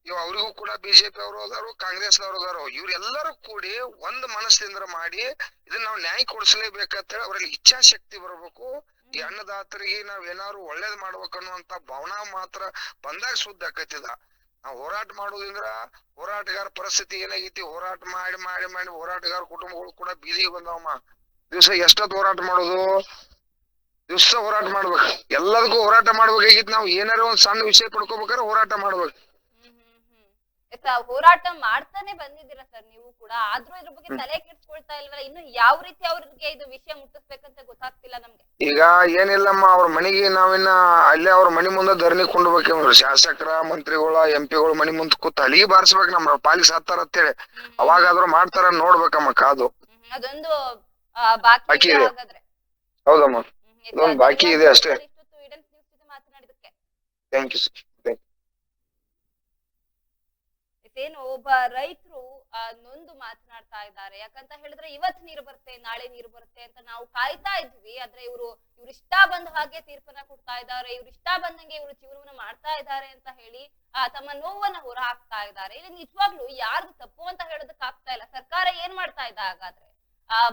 ಇವ್ ಅವ್ರಿಗೂ ಕೂಡ BJP ಅವರು ಅದಾರು, ಕಾಂಗ್ರೆಸ್ ದವರು ಅದಾರು. ಇವ್ರೆಲ್ಲರೂ ಕೂಡಿ ಒಂದ್ ಮನಸ್ಸಿಂದ ಮಾಡಿ ಇದನ್ನ ನಾವು ನ್ಯಾಯ ಕೊಡಿಸಲೇಬೇಕಂತೇಳಿ ಅವರಲ್ಲಿ ಇಚ್ಛಾಶಕ್ತಿ ಬರ್ಬೇಕು. ಈ ಅನ್ನದಾತರಿಗೆ ನಾವ್ ಏನಾದ್ರು ಒಳ್ಳೇದ್ ಮಾಡ್ಬೇಕನ್ನುವಂತ ಭಾವನಾ ಮಾತ್ರ ಬಂದಾಗ ಸುದ್ದ ಆಕೈತಿದ. ನಾವ್ ಹೋರಾಟ ಮಾಡೋದ್ರಿಂದ ಹೋರಾಟಗಾರ ಪರಿಸ್ಥಿತಿ ಏನಾಗೈತಿ, ಹೋರಾಟ ಮಾಡಿ ಮಾಡಿ ಮಾಡಿ ಹೋರಾಟಗಾರ ಕುಟುಂಬಗಳು ಕೂಡ ಬೀದಿಗೆ ಬಂದವಮ್ಮ. ದಿವ್ಸ ಎಷ್ಟೊತ್ತು ಹೋರಾಟ ಮಾಡೋದು? ದಿವ್ಸ ಹೋರಾಟ ಮಾಡ್ಬೇಕು. ಎಲ್ಲದಕ್ಕೂ ಹೋರಾಟ ಮಾಡ್ಬೇಕಾಗಿತ್ತು. ನಾವು ಏನಾರ ಒಂದ್ ಸಣ್ಣ ವಿಷಯ ಪಡ್ಕೋಬೇಕಾದ್ರೆ ಹೋರಾಟ ಮಾಡ್ಬೇಕು. ಹೋರಾಟ ಮಾಡ್ತಾನೆ ಬಂದಿದ್ದೀರಾ ಸರ್ ನೀವು ಕೂಡ, ಆದ್ರೂ ಇದ್ರ ಬಗ್ಗೆ ತಲೆ ಕೆಡ್ಸ್ಕೊಳ್ತಾ ಇಲ್ವಲ್ಲ. ಇನ್ನು ಯಾವ ರೀತಿ ಅವ್ರಿಗೆ ಇದು ವಿಷಯ ಮುಟ್ಟಿಸ್ಬೇಕಂತ ಗೊತ್ತಾಗ್ತಿಲ್ಲ ನಮ್ಗೆ. ಈಗ ಏನಿಲ್ಲಮ್ಮ, ಅವ್ರ ಮನೆಗೆ ನಾವಿನ್ನ ಅಲ್ಲೇ ಅವ್ರ ಮನಿ ಮುಂದೆ ಧರಣಿ ಕೊಂಡ್ಬೇಕ. ಶಾಸಕರ, ಮಂತ್ರಿಗಳ, MP ಗಳು ಮನಿ ಮುಂದ್ ಕೂತ್ ಅಲ್ಲಿಗೆ ಬಾರಿಸ್ಬೇಕು ನಮ್ಮ ಪಾಲಿಗೆ ಸತ್ತಾರ ಅಂತೇಳಿ. ಅವಾಗಾದ್ರೂ ಮಾಡ್ತಾರ ನೋಡ್ಬೇಕಮ್ಮ, ಕಾದು. ಅದೊಂದು ಬಾಕಿ ಇದೆ ಹಾಗಾದ್ರೆ. ಹೌದಮ್ಮ, ಇದೊಂದು ಬಾಕಿ ಇದೆ ಅಷ್ಟೇ. ಮಾತನಾಡಿದಕ್ಕೆ ಥ್ಯಾಂಕ್ ಯು ಸರ್. ಏನು ಒಬ್ಬ ರೈತರು ನೊಂದು ಮಾತನಾಡ್ತಾ ಇದ್ದಾರೆ. ಯಾಕಂತ ಹೇಳಿದ್ರೆ ಇವತ್ ನೀರು ಬರುತ್ತೆ, ನಾಳೆ ನೀರು ಬರುತ್ತೆ ಅಂತ ನಾವು ಕಾಯ್ತಾ ಇದ್ವಿ. ಆದ್ರೆ ಇವ್ರು ಇಷ್ಟ ಬಂದ ಹಾಗೆ ತೀರ್ಪನ್ನ ಕೊಡ್ತಾ ಇದ್ದಾರೆ, ಇವ್ರು ಇಷ್ಟ ಬಂದಂಗೆ ಇವರು ಜೀವನವನ್ನ ಮಾಡ್ತಾ ಇದ್ದಾರೆ ಅಂತ ಹೇಳಿ ತಮ್ಮ ನೋವನ್ನ ಹೊರ ಹಾಕ್ತಾ ಇದ್ದಾರೆ. ಇಲ್ಲಿ ನಿಜವಾಗ್ಲೂ ಯಾರ್ದು ತಪ್ಪು ಅಂತ ಹೇಳೋದಕ್ ಆಗ್ತಾ ಇಲ್ಲ. ಸರ್ಕಾರ ಏನ್ ಮಾಡ್ತಾ ಇದ್ದ ಹಾಗಾದ್ರೆ?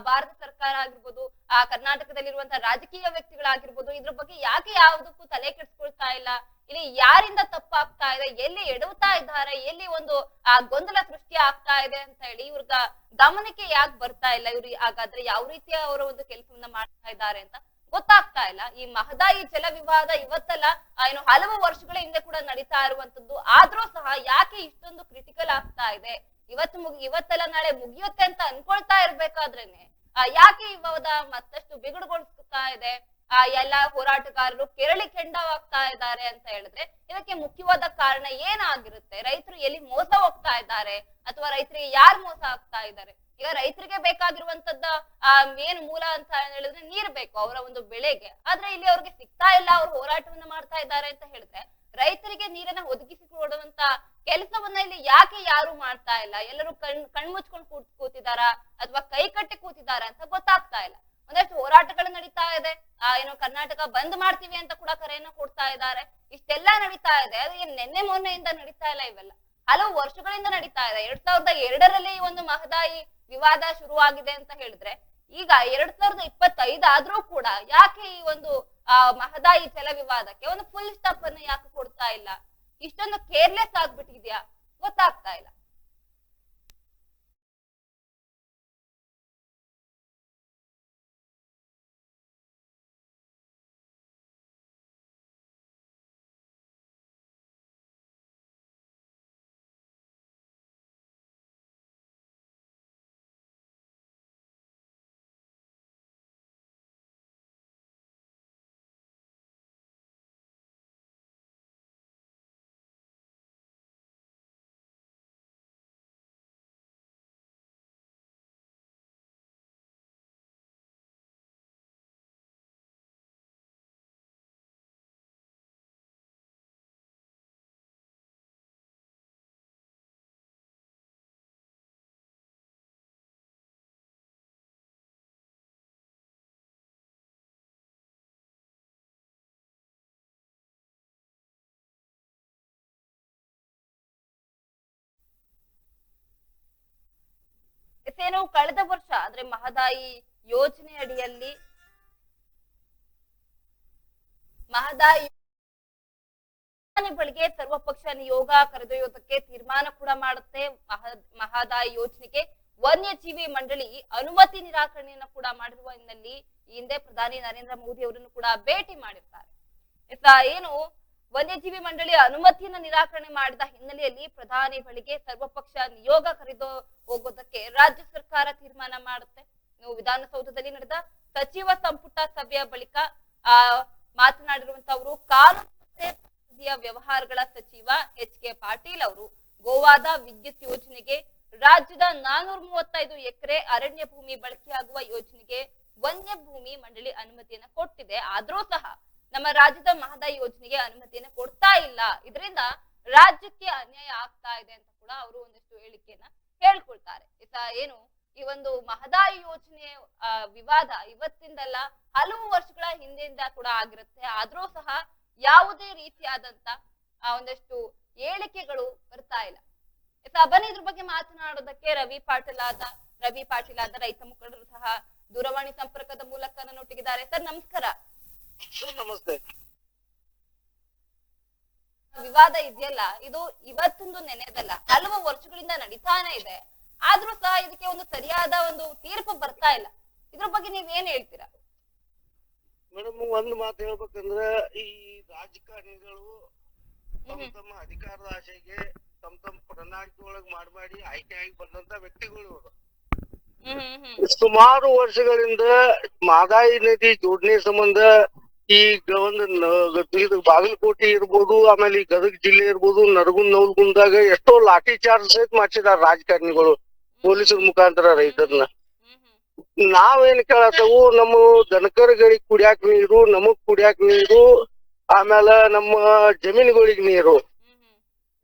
ಭಾರತ ಸರ್ಕಾರ ಆಗಿರ್ಬೋದು, ಕರ್ನಾಟಕದಲ್ಲಿರುವಂತಹ ರಾಜಕೀಯ ವ್ಯಕ್ತಿಗಳಾಗಿರ್ಬೋದು, ಇದ್ರ ಬಗ್ಗೆ ಯಾಕೆ ಯಾವುದಕ್ಕೂ ತಲೆ ಕೆಡ್ಸ್ಕೊಳ್ತಾ ಇಲ್ಲ? ಇಲ್ಲಿ ಯಾರಿಂದ ತಪ್ಪಾಗ್ತಾ ಇದೆ, ಎಲ್ಲಿ ಎಡವ್ತಾ ಇದ್ದಾರೆ, ಎಲ್ಲಿ ಒಂದು ಗೊಂದಲ ಸೃಷ್ಟಿ ಆಗ್ತಾ ಇದೆ ಅಂತ ಹೇಳಿ ಇವ್ರ ಗಮನಕ್ಕೆ ಯಾಕೆ ಬರ್ತಾ ಇಲ್ಲ? ಇವ್ರು ಹಾಗಾದ್ರೆ ಯಾವ ರೀತಿಯ ಅವರ ಒಂದು ಕೆಲಸವನ್ನ ಮಾಡ್ತಾ ಇದ್ದಾರೆ ಅಂತ ಗೊತ್ತಾಗ್ತಾ ಇಲ್ಲ. ಈ ಮಹದಾಯಿ ಜಲ ವಿವಾದ ಇವತ್ತಲ್ಲ, ಏನು ಹಲವು ವರ್ಷಗಳ ಹಿಂದೆ ಕೂಡ ನಡೀತಾ ಇರುವಂತದ್ದು. ಆದ್ರೂ ಸಹ ಯಾಕೆ ಇಷ್ಟೊಂದು ಕ್ರಿಟಿಕಲ್ ಆಗ್ತಾ ಇದೆ? ಇವತ್ತೆಲ್ಲ ನಾಳೆ ಮುಗಿಯುತ್ತೆ ಅಂತ ಅನ್ಕೊಳ್ತಾ ಇರ್ಬೇಕಾದ್ರೇನೆ ಯಾಕೆ ಈ ವಿವಾದ ಮತ್ತಷ್ಟು ಬಿಗಡುಗೊಳಿಸ್ತಾ ಇದೆ? ಎಲ್ಲಾ ಹೋರಾಟಗಾರರು ಕೆರಳಿ ಕೆಂಡವಾಗ್ತಾ ಇದ್ದಾರೆ ಅಂತ ಹೇಳಿದ್ರೆ ಇದಕ್ಕೆ ಮುಖ್ಯವಾದ ಕಾರಣ ಏನಾಗಿರುತ್ತೆ? ರೈತರು ಎಲ್ಲಿ ಮೋಸ ಹೋಗ್ತಾ ಇದ್ದಾರೆ, ಅಥವಾ ರೈತರಿಗೆ ಯಾರು ಮೋಸ ಆಗ್ತಾ ಇದ್ದಾರೆ? ಈಗ ರೈತರಿಗೆ ಬೇಕಾಗಿರುವಂತದ್ದ ಏನು ಮೂಲ ಅಂತ ಹೇಳಿದ್ರೆ ನೀರ್ ಬೇಕು ಅವರ ಒಂದು ಬೆಳೆಗೆ. ಆದ್ರೆ ಇಲ್ಲಿ ಅವ್ರಿಗೆ ಸಿಗ್ತಾ ಇಲ್ಲ, ಅವ್ರು ಹೋರಾಟವನ್ನ ಮಾಡ್ತಾ ಇದ್ದಾರೆ ಅಂತ ಹೇಳಿದ್ರೆ ರೈತರಿಗೆ ನೀರನ್ನ ಒದಗಿಸಿ ಕೊಡುವಂತ ಕೆಲಸವನ್ನ ಇಲ್ಲಿ ಯಾಕೆ ಯಾರು ಮಾಡ್ತಾ ಇಲ್ಲ? ಎಲ್ಲರೂ ಕಣ್ಮುಚ್ಕೊಂಡು ಕೂತಿದಾರ ಅಥವಾ ಕೈ ಕಟ್ಟಿ ಕೂತಿದಾರ ಅಂತ ಗೊತ್ತಾಗ್ತಾ ಇಲ್ಲ. ಒಂದಷ್ಟು ಹೋರಾಟಗಳು ನಡೀತಾ ಇದೆ. ಏನು ಕರ್ನಾಟಕ ಬಂದ್ ಮಾಡ್ತೀವಿ ಅಂತ ಕೂಡ ಕರೆಯನ್ನ ಕೊಡ್ತಾ ಇದ್ದಾರೆ. ಇಷ್ಟೆಲ್ಲಾ ನಡೀತಾ ಇದೆ. ಅದು ನಿನ್ನೆ ಮೊನ್ನೆಯಿಂದ ನಡೀತಾ ಇಲ್ಲ, ಇವೆಲ್ಲ ಹಲವು ವರ್ಷಗಳಿಂದ ನಡೀತಾ ಇದೆ. 2002ರಲ್ಲಿ ಈ ಒಂದು ಮಹದಾಯಿ ವಿವಾದ ಶುರುವಾಗಿದೆ ಅಂತ ಹೇಳಿದ್ರೆ ಈಗ 2025 ಆದ್ರೂ ಕೂಡ ಯಾಕೆ ಈ ಒಂದು ಮಹದಾಯಿ ಜಲ ವಿವಾದಕ್ಕೆ ಒಂದು ಫುಲ್ ಸ್ಟಾಪ್ ಅನ್ನು ಯಾಕೆ ಕೊಡ್ತಾ ಇಲ್ಲ? ಇಷ್ಟೊಂದು ಕೇರ್ಲೆಸ್ ಆಗ್ಬಿಟ್ಟಿದ್ಯಾ? ಗೊತ್ತಾಗ್ತಾ ಇಲ್ಲ. ಏನು ಕಳೆದ ವರ್ಷ ಅಂದ್ರೆ ಮಹದಾಯಿ ಯೋಜನೆ ಅಡಿಯಲ್ಲಿ ಮಹದಾಯಿ ಬಳಿಗೆ ಸರ್ವಪಕ್ಷ ನಿಯೋಗ ಕರೆದೊಯ್ಯೋದಕ್ಕೆ ತೀರ್ಮಾನ ಕೂಡ ಮಾಡುತ್ತೆ. ಮಹದಾಯಿ ಯೋಜನೆಗೆ ವನ್ಯಜೀವಿ ಮಂಡಳಿ ಅನುಮತಿ ನಿರಾಕರಣೆಯನ್ನ ಕೂಡ ಮಾಡಿರುವ ಹಿನ್ನೆಲೆಯಲ್ಲಿ ಈ ಹಿಂದೆ ಪ್ರಧಾನಿ ನರೇಂದ್ರ ಮೋದಿ ಅವರನ್ನು ಕೂಡ ಭೇಟಿ ಮಾಡಿರ್ತಾರೆ. ಏನು ವನ್ಯಜೀವಿ ಮಂಡಳಿ ಅನುಮತಿಯನ್ನ ನಿರಾಕರಣೆ ಮಾಡಿದ ಹಿನ್ನೆಲೆಯಲ್ಲಿ ಪ್ರಧಾನಿ ಬಳಿಗೆ ಸರ್ವಪಕ್ಷ ನಿಯೋಗ ಕರೆದು ಹೋಗೋದಕ್ಕೆ ರಾಜ್ಯ ಸರ್ಕಾರ ತೀರ್ಮಾನ ಮಾಡುತ್ತೆ. ವಿಧಾನಸೌಧದಲ್ಲಿ ನಡೆದ ಸಚಿವ ಸಂಪುಟ ಸಭೆಯ ಬಳಿಕ ಮಾತನಾಡಿರುವಂತವರು ಕಾನೂನು ವ್ಯವಹಾರಗಳ ಸಚಿವ ಎಚ್.ಕೆ. ಪಾಟೀಲ್ ಅವರು ಗೋವಾದ ವಿದ್ಯುತ್ ಯೋಜನೆಗೆ ರಾಜ್ಯದ 435 ಎಕರೆ ಅರಣ್ಯ ಭೂಮಿ ಬಳಕೆಯಾಗುವ ಯೋಜನೆಗೆ ವನ್ಯಭೂಮಿ ಮಂಡಳಿ ಅನುಮತಿಯನ್ನ ಕೊಟ್ಟಿದೆ. ಆದ್ರೂ ಸಹ ನಮ್ಮ ರಾಜ್ಯದ ಮಹದಾಯಿ ಯೋಜನೆಗೆ ಅನುಮತಿಯನ್ನ ಕೊಡ್ತಾ ಇಲ್ಲ. ಇದರಿಂದ ರಾಜ್ಯಕ್ಕೆ ಅನ್ಯಾಯ ಆಗ್ತಾ ಇದೆ ಅಂತ ಕೂಡ ಅವರು ಒಂದಷ್ಟು ಹೇಳಿಕೆಯನ್ನ ಹೇಳ್ಕೊಳ್ತಾರೆ. ಏನು ಈ ಒಂದು ಮಹದಾಯಿ ಯೋಜನೆ ವಿವಾದ ಇವತ್ತಿಂದಲ್ಲ ಹಲವು ವರ್ಷಗಳ ಹಿಂದೆಯಿಂದ ಕೂಡ ಆಗಿರುತ್ತೆ. ಆದ್ರೂ ಸಹ ಯಾವುದೇ ರೀತಿಯಾದಂತ ಒಂದಷ್ಟು ಹೇಳಿಕೆಗಳು ಬರ್ತಾ ಇಲ್ಲ. ಬನ್ನಿ ಇದ್ರ ಬಗ್ಗೆ ಮಾತನಾಡೋದಕ್ಕೆ ರವಿ ಪಾಟೀಲ್ ಆದ ರೈತ ಮುಖಂಡರು ಸಹ ದೂರವಾಣಿ ಸಂಪರ್ಕದ ಮೂಲಕ ನನ್ನೊಟ್ಟಿಗಿದ್ದಾರೆ. ಸರ್ ನಮಸ್ಕಾರ. ನಮಸ್ತೆ. ವಿವಾದ ಇದೆಯಲ್ಲ ಇದು ಇವತ್ತೊಂದು ನೆನೆದಲ್ಲ, ಹಲವು ವರ್ಷಗಳಿಂದ ನಡೀತಾನೆ ಇದೆ. ಆದ್ರೂ ಸಹ ಇದಕ್ಕೆ ಒಂದು ಸರಿಯಾದ ಒಂದು ತೀರ್ಪು ಬರ್ತಾ ಇಲ್ಲ. ಇದ್ರ ಬಗ್ಗೆ ನೀವೇನ್ ಹೇಳ್ತೀರಾ? ಮೇಡಮ್, ಒಂದ್ ಮಾತು ಹೇಳ್ಬೇಕಂದ್ರೆ ಈ ರಾಜಕಾರಣಿಗಳು ತಮ್ಮ ಅಧಿಕಾರದ ಆಶೆಗೆ ತಮ್ಮ ಪ್ರಣಾಳಿಕೆ ಒಳಗ್ ಮಾಡಿ ಆಯ್ಕೆ ಆಗಿ ಬಂದಂತ ವ್ಯಕ್ತಿಗಳು ಇವರು. ಸುಮಾರು ವರ್ಷಗಳಿಂದ ಮಹದಾಯಿ ನದಿ ಜೋಡಣೆ ಸಂಬಂಧ ಈ ಒಂದು ಬಾಗಲಕೋಟೆ ಇರ್ಬೋದು, ಆಮೇಲೆ ಈ ಗದಗ ಜಿಲ್ಲೆ ಇರ್ಬೋದು, ನರಗುಂದಾಗ ಎಷ್ಟೋ ಲಾಠಿ ಚಾರ್ಜ್ ಸಹಿತ ಮಾಡಿಸಿದಾರ ರಾಜಕಾರಣಿಗಳು ಪೊಲೀಸರ ಮುಖಾಂತರ ರೈತರನ್ನ. ನಾವೇನ್ ಕೇಳತ್ತವು, ನಮ್ಮ ದನಕರಗಳಿಗೆ ಕುಡಿಯಾಕ ನೀರು, ನಮಗ್ ಕುಡಿಯಾಕ ನೀರು, ಆಮೇಲೆ ನಮ್ಮ ಜಮೀನುಗಳಿಗೆ ನೀರು.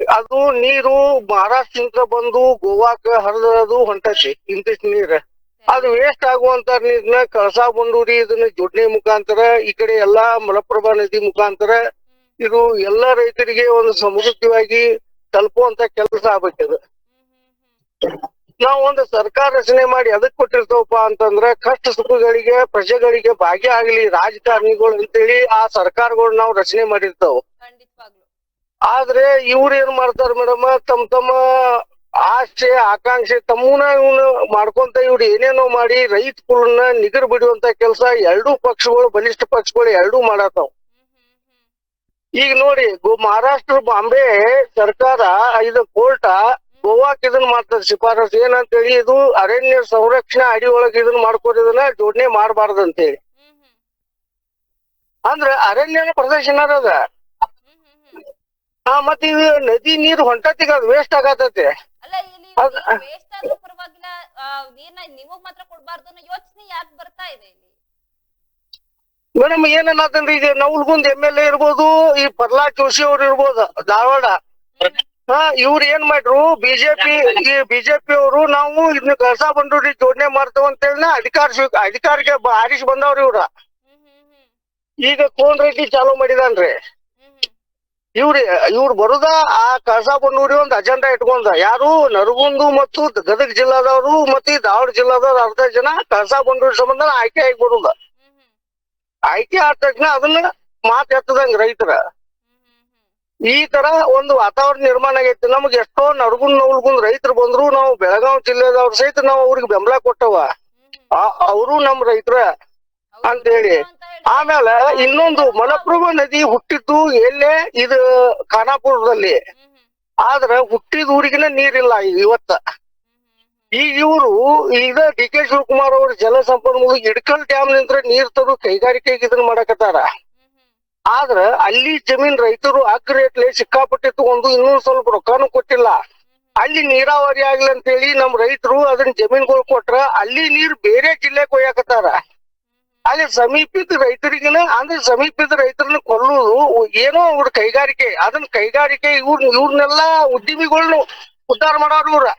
ಅದು ನೀರು ಮಹಾರಾಷ್ಟ್ರದಿಂದ ಬಂದು ಗೋವಾಕ ಹರಿದು ಹೊಂಟತಿ. ಇಂತಿಷ್ಟು ನೀರ್ ಅದು ವೇಸ್ಟ್ ಆಗುವಂತ ನೀರ್ನ ಕಳಸಾ ಬಂಡೂರಿ ಇದನ್ನ ಜೋಡಣೆ ಮುಖಾಂತರ ಈ ಕಡೆ ಎಲ್ಲಾ ಮಲಪ್ರಭಾ ನದಿ ಮುಖಾಂತರ ಇದು ಎಲ್ಲಾ ರೈತರಿಗೆ ಒಂದು ಸಮೃದ್ಧವಾಗಿ ತಲುಪುವಂತ ಕೆಲಸ ಆಗ್ಬೇಕದು. ನಾವು ಒಂದು ಸರ್ಕಾರ ರಚನೆ ಮಾಡಿ ಅದಕ್ ಕೊಟ್ಟಿರ್ತವಪ್ಪ ಅಂತಂದ್ರ ಕಷ್ಟ ಸುಖಗಳಿಗೆ ಪ್ರಜೆಗಳಿಗೆ ಭಾಗ್ಯ ಆಗ್ಲಿ ರಾಜಕಾರಣಿಗಳು ಅಂತೇಳಿ ಆ ಸರ್ಕಾರಗಳು ನಾವು ರಚನೆ ಮಾಡಿರ್ತಾವ. ಆದ್ರೆ ಇವ್ರ ಏನ್ ಮಾಡ್ತಾರ ಮೇಡಮ್, ತಮ್ಮ ಆಸೆ ಆಕಾಂಕ್ಷೆ ತಮ್ಮನ ಇವನು ಮಾಡ್ಕೊಂತ ಇವ್ರು ಏನೇನೋ ಮಾಡಿ ರೈತ ಕುಲನ್ನ ನಿಗರ್ ಬಿಡುವಂತ ಕೆಲಸ ಎರಡೂ ಪಕ್ಷಗಳು, ಬಲಿಷ್ಠ ಪಕ್ಷಗಳು ಎರಡೂ ಮಾಡತಾವ. ಈಗ ನೋಡಿ, ಮಹಾರಾಷ್ಟ್ರ ಬಾಂಬೆ ಸರ್ಕಾರ ಇದು ಕೋರ್ಟ ಗೋವಾಕ್ ಇದನ್ ಮಾಡ್ತದ ಶಿಫಾರಸ್ ಏನಂತೇಳಿ, ಇದು ಅರಣ್ಯ ಸಂರಕ್ಷಣಾ ಅಡಿ ಒಳಗೆ ಇದನ್ನ ಮಾಡ್ಕೋದನ್ನ ಜೋಡಣೆ ಮಾಡಬಾರ್ದು ಅಂತೇಳಿ. ಅಂದ್ರ ಅರಣ್ಯ ಪ್ರದರ್ಶನ ಅದ. ಮತ್ತ ಇದು ನದಿ ನೀರು ಹೊಂಟತಿಗ ಅದು ವೇಸ್ಟ್ ಆಗತೈತಿ. ಮೇಡಮ್ ಏನನ್ನತಂದ್ರಿ, ಈಗ ನವಲ್ಗುಂದ್ MLA ಇರ್ಬೋದು, ಈ ಪ್ರಹ್ಲಾದ್ ಜೋಶಿ ಅವ್ರು ಇರ್ಬೋದು ಧಾರವಾಡ, ಇವ್ರು ಏನ್ ಮಾಡ್ರು, ಬಿಜೆಪಿ ಅವರು ನಾವು ಇದನ್ನ ಕಳಸಾ ಬಂಡೂರಿ ಜೋಡಣೆ ಮಾಡ್ತೇವ ಅಂತೇಳಿ ಅಧಿಕಾರಕ್ಕೆ ಆರಿಸಿ ಬಂದವ್ರಿ ಇವ್ರ. ಈಗ ಕೋನ್ ರೆಡ್ಡಿ ಚಾಲೂ ಮಾಡಿದಾನ್ರಿ. ಇವ್ರು ಬರುದ ಆ ಕಳಸಾ ಬಂಡೂರಿ ಒಂದ್ ಅಜೆಂಡಾ ಇಟ್ಕೊಂಡ. ಯಾರು ನರಗುಂದು ಮತ್ತು ಗದಗ ಜಿಲ್ಲಾದವರು ಮತ್ತೆ ಧಾರವಾಡ ಜಿಲ್ಲಾದವ್ರು ಅರ್ಧ ಜನ ಕಳಸಾ ಬಂಡೂರಿ ಸಂಬಂಧ ಆಯ್ಕೆ ಆಗಿ ಬರುದ. ಆಯ್ಕೆ ಆದ ತಕ್ಷಣ ಅದನ್ನ ಮಾತು ಎತ್ತದಂಗ ರೈತರ ಈ ತರ ಒಂದು ವಾತಾವರಣ ನಿರ್ಮಾಣ ಆಗೈತಿ. ನಮ್ಗೆ ಎಷ್ಟೋ ನವಲ್ಗುಂದ್ ರೈತರು ಬಂದ್ರು, ನಾವು ಬೆಳಗಾವಿ ಜಿಲ್ಲೆದವ್ರ ಸಹಿತ ನಾವು ಅವ್ರಿಗೆ ಬೆಂಬಲ ಕೊಟ್ಟವ, ಅವರು ನಮ್ ರೈತರ ಅಂತ ಹೇಳಿ. ಆಮೇಲೆ ಇನ್ನೊಂದು ಮಲಪ್ರಭಾ ನದಿ ಹುಟ್ಟಿದ್ದು ಎಲ್ಲೇ, ಇದು ಖಾನಾಪುರದಲ್ಲಿ. ಆದ್ರ ಹುಟ್ಟಿದ ಊರಿಗಿನ ನೀರಿಲ್ಲ ಇವತ್ತ. ಈಗ ಇವರು DK ಶಿವಕುಮಾರ್ ಅವ್ರ ಜಲಸಂಪನ್ಮೂಲ ಇಡ್ಕಲ್ ಡ್ಯಾಮ್ ನಿಂತ್ರ ನೀರ್ ತರು ಕೈಗಾರಿಕೆಗೆ ಇದನ್ನ ಮಾಡಕತ್ತಾರ. ಆದ್ರ ಅಲ್ಲಿ ಜಮೀನ್ ರೈತರು ರೇಟ್ಲೆ ಸಿಕ್ಕಾಪಟ್ಟೆ ತಗೊಂಡು ಇನ್ನೂ ಸ್ವಲ್ಪ ರೊಕ್ಕಾನು ಕೊಟ್ಟಿಲ್ಲ. ಅಲ್ಲಿ ನೀರಾವರಿ ಆಗ್ಲಿ ಅಂತ ಹೇಳಿ ನಮ್ ರೈತರು ಅದನ್ನ ಜಮೀನ್ಗಳು ಕೊಟ್ರ ಅಲ್ಲಿ ನೀರ್ ಬೇರೆ ಜಿಲ್ಲೆಗೆ ಒಯ್ಯಾಕತ್ತಾರ. ಅಲ್ಲಿ ಸಮೀಪದ ರೈತರಿಗಿನ ಅಂದ್ರೆ ಸಮೀಪದ ರೈತರನ್ನ ಕೊಲ್ಲುದು ಏನೋ ಅವ್ರ ಕೈಗಾರಿಕೆ. ಅದನ್ನ ಕೈಗಾರಿಕೆ ಇವ್ರನ್ನೆಲ್ಲಾ ಉದ್ಯಮಿಗಳನ್ನ ಉದ್ಧಾರ ಮಾಡೋರು ಇವ್ರ.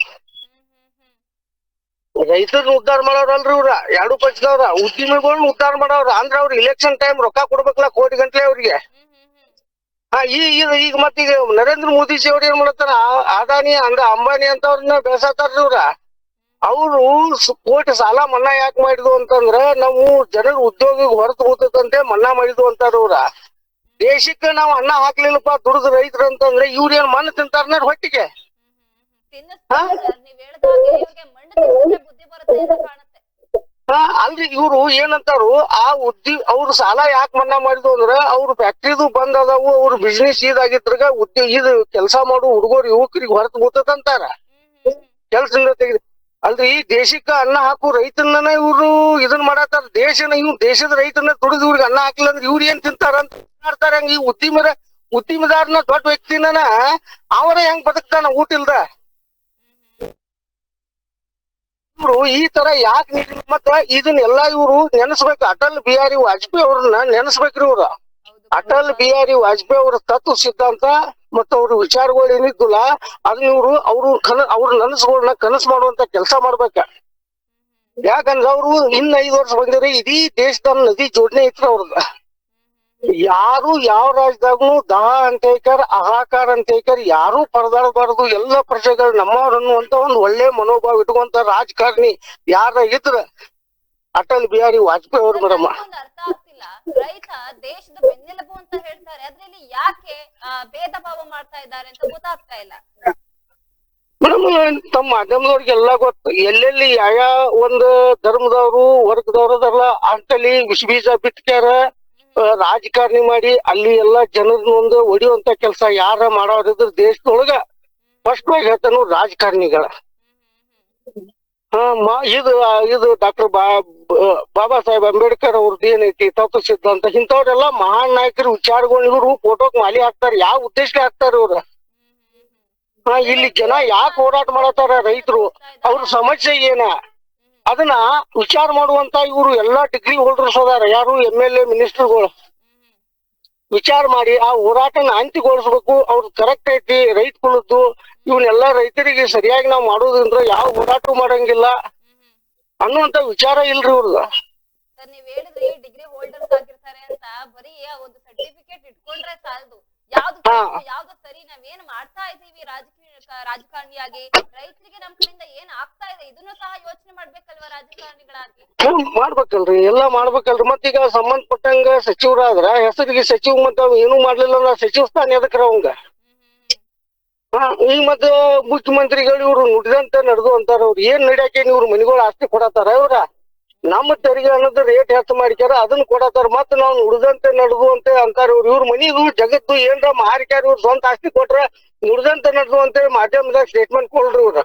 ರೈತರನ್ನ ಉದ್ಧಾರ ಮಾಡೋರಲ್ರಿ ಇವ್ರ, ಎರಡು ಪಕ್ಷದವ್ರ ಉದ್ಯಮಿಗಳನ್ನ ಉದ್ಧಾರ ಮಾಡೋರ. ಅಂದ್ರ ಅವ್ರ ಇಲೆಕ್ಷನ್ ಟೈಮ್ ರೊಕ್ಕ ಕೊಡ್ಬೇಕಲ್ಲ ಕೋಟಿ ಗಂಟ್ಲೆ ಅವ್ರಿಗೆ. ಈಗ ಮತ್ತೀಗ ನರೇಂದ್ರ ಮೋದಿಜಿ ಅವ್ರ ಏನ್ ಮಾಡತ್ತಾರ, ಅದಾನಿ ಅಂಬಾನಿ ಅಂತವ್ರನ್ನ ಬೆಳೆಸತ್ತಾರ್ರಿ ಇವ್ರ. ಅವರು ಕೋಟಿ ಸಾಲ ಮನ್ನಾ ಯಾಕೆ ಮಾಡಿದ್ವು ಅಂತಂದ್ರ ನಾವು ಜನರ ಉದ್ಯೋಗ ಹೊರತು ಹೋತಂತೆ ಮನ್ನಾ ಮಾಡಿದ್ವು ಅಂತಾರ ಅವ್ರ. ದೇಶಕ್ಕೆ ನಾವು ಅನ್ನ ಹಾಕ್ಲಿಲ್ಲಪ್ಪ ದುಡಿದ ರೈತರು ಅಂತಂದ್ರೆ ಇವ್ರ ಏನ್ ಮಣ್ಣು ತಿಂತಾರ ಹೊಟ್ಟಿಗೆ. ತಿನ್ನಿಸ್ತಾರೆ ಸರ್, ನೀವ್ ಹೇಳ್ದಾಗೆ ಇವ್ರಿಗೆ ಮಣ್ಣು ತಿನ್ನಿಸಿದ್ರೆ ಬುದ್ಧಿ ಬರುತ್ತೆ ಅಂತ ಕಾಣುತ್ತೆ. ಅಲ್ರಿ ಇವ್ರು ಏನಂತಾರು ಅವ್ರು ಸಾಲ ಯಾಕೆ ಮನ್ನಾ ಮಾಡಿದ್ವು ಅಂದ್ರ ಅವ್ರ ಫ್ಯಾಕ್ಟ್ರಿದು ಬಂದ್ ಅದಾವು, ಅವ್ರ ಬಿಸ್ನೆಸ್ ಇದಾಗಿದ್ರಾಗ ಇದು ಕೆಲಸ ಮಾಡು ಹುಡುಗರು ಯುವಕರಿಗೆ ಹೊರತು ಹೋತಂತಾರ ಕೆಲ್ಸದಿಂದ ತೆಗೆದು. ಅಲ್ರಿ ದೇಶಕ್ಕ ಅನ್ನ ಹಾಕು ರೈತನ ಇವ್ರು ಇದನ್ ಮಾಡತ್ತಾರ. ದೇಶದ ರೈತನ ದುಡಿದು ಇವ್ರಿಗೆ ಅನ್ನ ಹಾಕಿಲ್ಲ ಅಂದ್ರೆ ಇವ್ರು ಏನ್ ತಿಂತಾರ ಅಂತ ಮಾಡ್ತಾರ. ಹಂಗ ಈ ಉದ್ದಿಮೆದಾರನ ದೊಡ್ಡ ವ್ಯಕ್ತಿನ ಅವರ ಹೆಂಗ್ ಬದುಕ್ತಾನ ಊಟ ಇಲ್ದ. ಇವ್ರು ಈ ತರ ಯಾಕೆ ನೀಡಿ ಮತ್ತ ಇದನ್ನೆಲ್ಲಾ ಇವ್ರು ನೆನೆಸ್ಬೇಕು. ಅಟಲ್ ಬಿಹಾರಿ ವಾಜಪೇಯಿ ಅವ್ರನ್ನ ನೆನೆಸ್ಬೇಕ್ರಿ ಇವ್ರ. ಅಟಲ್ ಬಿಹಾರಿ ವಾಜಪೇಯಿ ಅವ್ರ ತತ್ವ ಸಿದ್ಧಾಂತ ಮತ್ತ ಅವ್ರ ವಿಚಾರಗಳು ಏನಿದ್ದುಲ್ಲ ಅದನ್ನ ಅವ್ರ ನನಸುಗಳನ್ನ ಕನಸು ಮಾಡುವಂತ ಕೆಲಸ ಮಾಡ್ಬೇಕ. ಯಾಕಂದ್ರ ಅವ್ರು ಇನ್ನ 5 ವರ್ಷ ಬಂದಿರಿ ಇಡೀ ದೇಶದ ನದಿ ಜೋಡಣೆ ಐತ್ರ ಅವ್ರದ. ಯಾರು ಯಾವ ರಾಜ್ಯದಾಗೂ ದಹ ಅಂತ ಹೇಳ್ತಾರ, ಅಹಾಕಾರ ಅಂತ ಹೇಳ್ತಾರ, ಯಾರು ಪರದಾಡಬಾರದು, ಎಲ್ಲ ಪ್ರಜೆಗಳು ನಮ್ಮವ್ರು ಅನ್ನುವಂತ ಒಂದು ಒಳ್ಳೆ ಮನೋಭಾವ ಇಟ್ಕೊಂತ ರಾಜಕಾರಣಿ ಯಾರ ಇದ್ರ ಅಟಲ್ ಬಿಹಾರಿ ವಾಜಪೇಯಿ ಅವ್ರು ಮೇಡಮ್. ಅರ್ಥ ಆಗ್ತಿಲ್ಲ, ರೈತ ದೇಶದ ಬೆನ್ನೆಲುಬು ಅಂತ ಹೇಳ್ತಾರೆ, ಅದ್ರಲ್ಲಿ ಯಾಕೆ ಭೇದ ಭಾವ ಮಾಡ್ತಾ ಇದ್ದಾರೆ ಅಂತ ಗೊತ್ತಾಗ್ತಾ ಇಲ್ಲ ಮೇಡಮ್. ತಮ್ಮ ಮಾಧ್ಯಮದವ್ರಿಗೆಲ್ಲ ಗೊತ್ತು, ಎಲ್ಲೆಲ್ಲಿ ಯಾವ ಒಂದು ಧರ್ಮದವರು ವರ್ಗದವ್ರು ಅದಲ್ಲ ಅಂತಲ್ಲಿ ವಿಷ ಬೀಜ ಬಿತ್ಕ್ಯಾರ, ರಾಜಕಾರಣಿ ಮಾಡಿ ಅಲ್ಲಿ ಎಲ್ಲಾ ಜನರನ್ನ ಒಂದು ಹೊಡಿಯುವಂತ ಕೆಲಸ ಯಾರ ಮಾಡೋರಿದ್ರು ದೇಶದೊಳಗ ಫಸ್ಟ್ ಆಗಿ ಹೇಳ್ತಾನು ರಾಜಕಾರಣಿಗಳ. ಇದು ಡಾಕ್ಟರ್ ಬಾಬಾ ಸಾಹೇಬ್ ಅಂಬೇಡ್ಕರ್ ಅವ್ರದ್ದು ಏನೈತಿ ತತ್ವ ಸಿದ್ಧಾಂತ ಇಂಥವ್ರೆಲ್ಲಾ ಮಹಾನ್ ನಾಯಕರ ವಿಚಾರಗಳು ಇವ್ರು ಫೋಟೋಕ್ ಮಾಲಿ ಹಾಕ್ತಾರ. ಯಾವ ಉದ್ದೇಶಕ್ಕೆ ಹಾಕ್ತಾರ ಇವ್ರ? ಇಲ್ಲಿ ಜನ ಯಾಕೆ ಹೋರಾಟ ಮಾಡತಾರ ರೈತರು, ಅವ್ರ ಸಮಸ್ಯೆ ಏನ ಅದನ್ನ ವಿಚಾರ ಮಾಡುವಂತ ಇವ್ರು ಎಲ್ಲಾ ಡಿಗ್ರಿ ಹೋಲ್ಡರ್ಸ್ ಅದಾರ, ಯಾರು MLA ಮಿನಿಸ್ಟರ್ಗಳು ವಿಚಾರ ಮಾಡಿ ಆ ಹೋರಾಟನ ಅಂತಿಗೊಳಿಸ್ಬೇಕು. ಅವ್ರು ಕರೆಕ್ಟ್ ಐತಿ ರೈತ ಕುಲದ್ದು, ಇವನ್ನೆಲ್ಲಾ ರೈತರಿಗೆ ಸರಿಯಾಗಿ ನಾವ್ ಮಾಡೋದ್ರಿಂದ ಯಾವ ಹೋರಾಟ ಮಾಡಂಗಿಲ್ಲ ಅನ್ನುವಂತ ವಿಚಾರ ಇಲ್ರಿ ಇವ್ರದ. ನೀವ್ ಹೇಳಿದ್ರಿ ಡಿಗ್ರಿ ಹೋಲ್ಡರ್ಸ್ ಆಗಿರ್ತಾರೆ ಅಂತ, ಬರೀ ಒಂದು ಸರ್ಟಿಫಿಕೇಟ್ ಇಟ್ಕೊಂಡ್ರೆ ಸಾಲದು. ಯಾವ್ದು ಸರಿ, ನಾವೇನ್ ಮಾಡ್ತಾ ಇದೀವಿ ರಾಜಕಾರಣಿಯಾಗಿ, ರೈತರಿಗೆ ನಮ್ ಕಡೆಯಿಂದ ಏನ್ ಆಗ್ತಾ ಇದೆ ಇದನ್ನು ಸಹ ಯೋಚನೆ ಮಾಡ್ಬೇಕಲ್ವಾ ರಾಜಕಾರಣಿಗಳಾಗಿ? ಮಾಡ್ಬೇಕಲ್ರಿ, ಎಲ್ಲಾ ಮಾಡ್ಬೇಕಲ್ರಿ. ಮತ್ತೀಗ ಸಂಬಂಧಪಟ್ಟಂಗ ಸಚಿವರಾದ್ರ ಹೆಸರಿಗೆ ಸಚಿವ ಮತ್ತ ಏನು ಮಾಡ್ಲಿಲ್ಲ ಸಚಿವ ಸ್ಥಾನ ಎದಕ್ರ ಅವಂಗ? ಈಗ ಮತ್ತ ಮುಖ್ಯಮಂತ್ರಿಗಳು ಇವ್ರು ನುಡಿದಂತೆ ನಡೆದು ಅಂತಾರ. ಅವ್ರು ಏನ್ ನಡ್ಯಾಕೆ ಇವ್ರ ಮನಿಗಳು ಆಸ್ತಿ ಕೊಡತಾರ ಇವ್ರ? ನಮ್ಮ ತೆರಿಗೆ ಅನ್ನೋದು ರೇಟ್ ಹೆಚ್ಚು ಮಾಡಿಕ್ಯಾರ ಅದನ್ನ ಕೊಡತಾರ, ಮತ್ತ ನಾವ್ ನುಡಿದಂತೆ ನಡೆದು ಅಂತ ಅಂತಾರ ಇವ್ರು. ಇವ್ರ ಮನಿದು ಜಗತ್ತು ಏನ್ರ ಮಾರಿಕ್ಯಾರ, ಇವ್ರ ಸ್ವಂತ ಆಸ್ತಿ ಕೊಟ್ರ ನುಡಿದಂತೆ ನಡೆದು ಅಂತ ಮಾಧ್ಯಮದಾಗ ಸ್ಟೇಟ್ಮೆಂಟ್ ಕೊಡ್ರಿ ಇವ್ರ.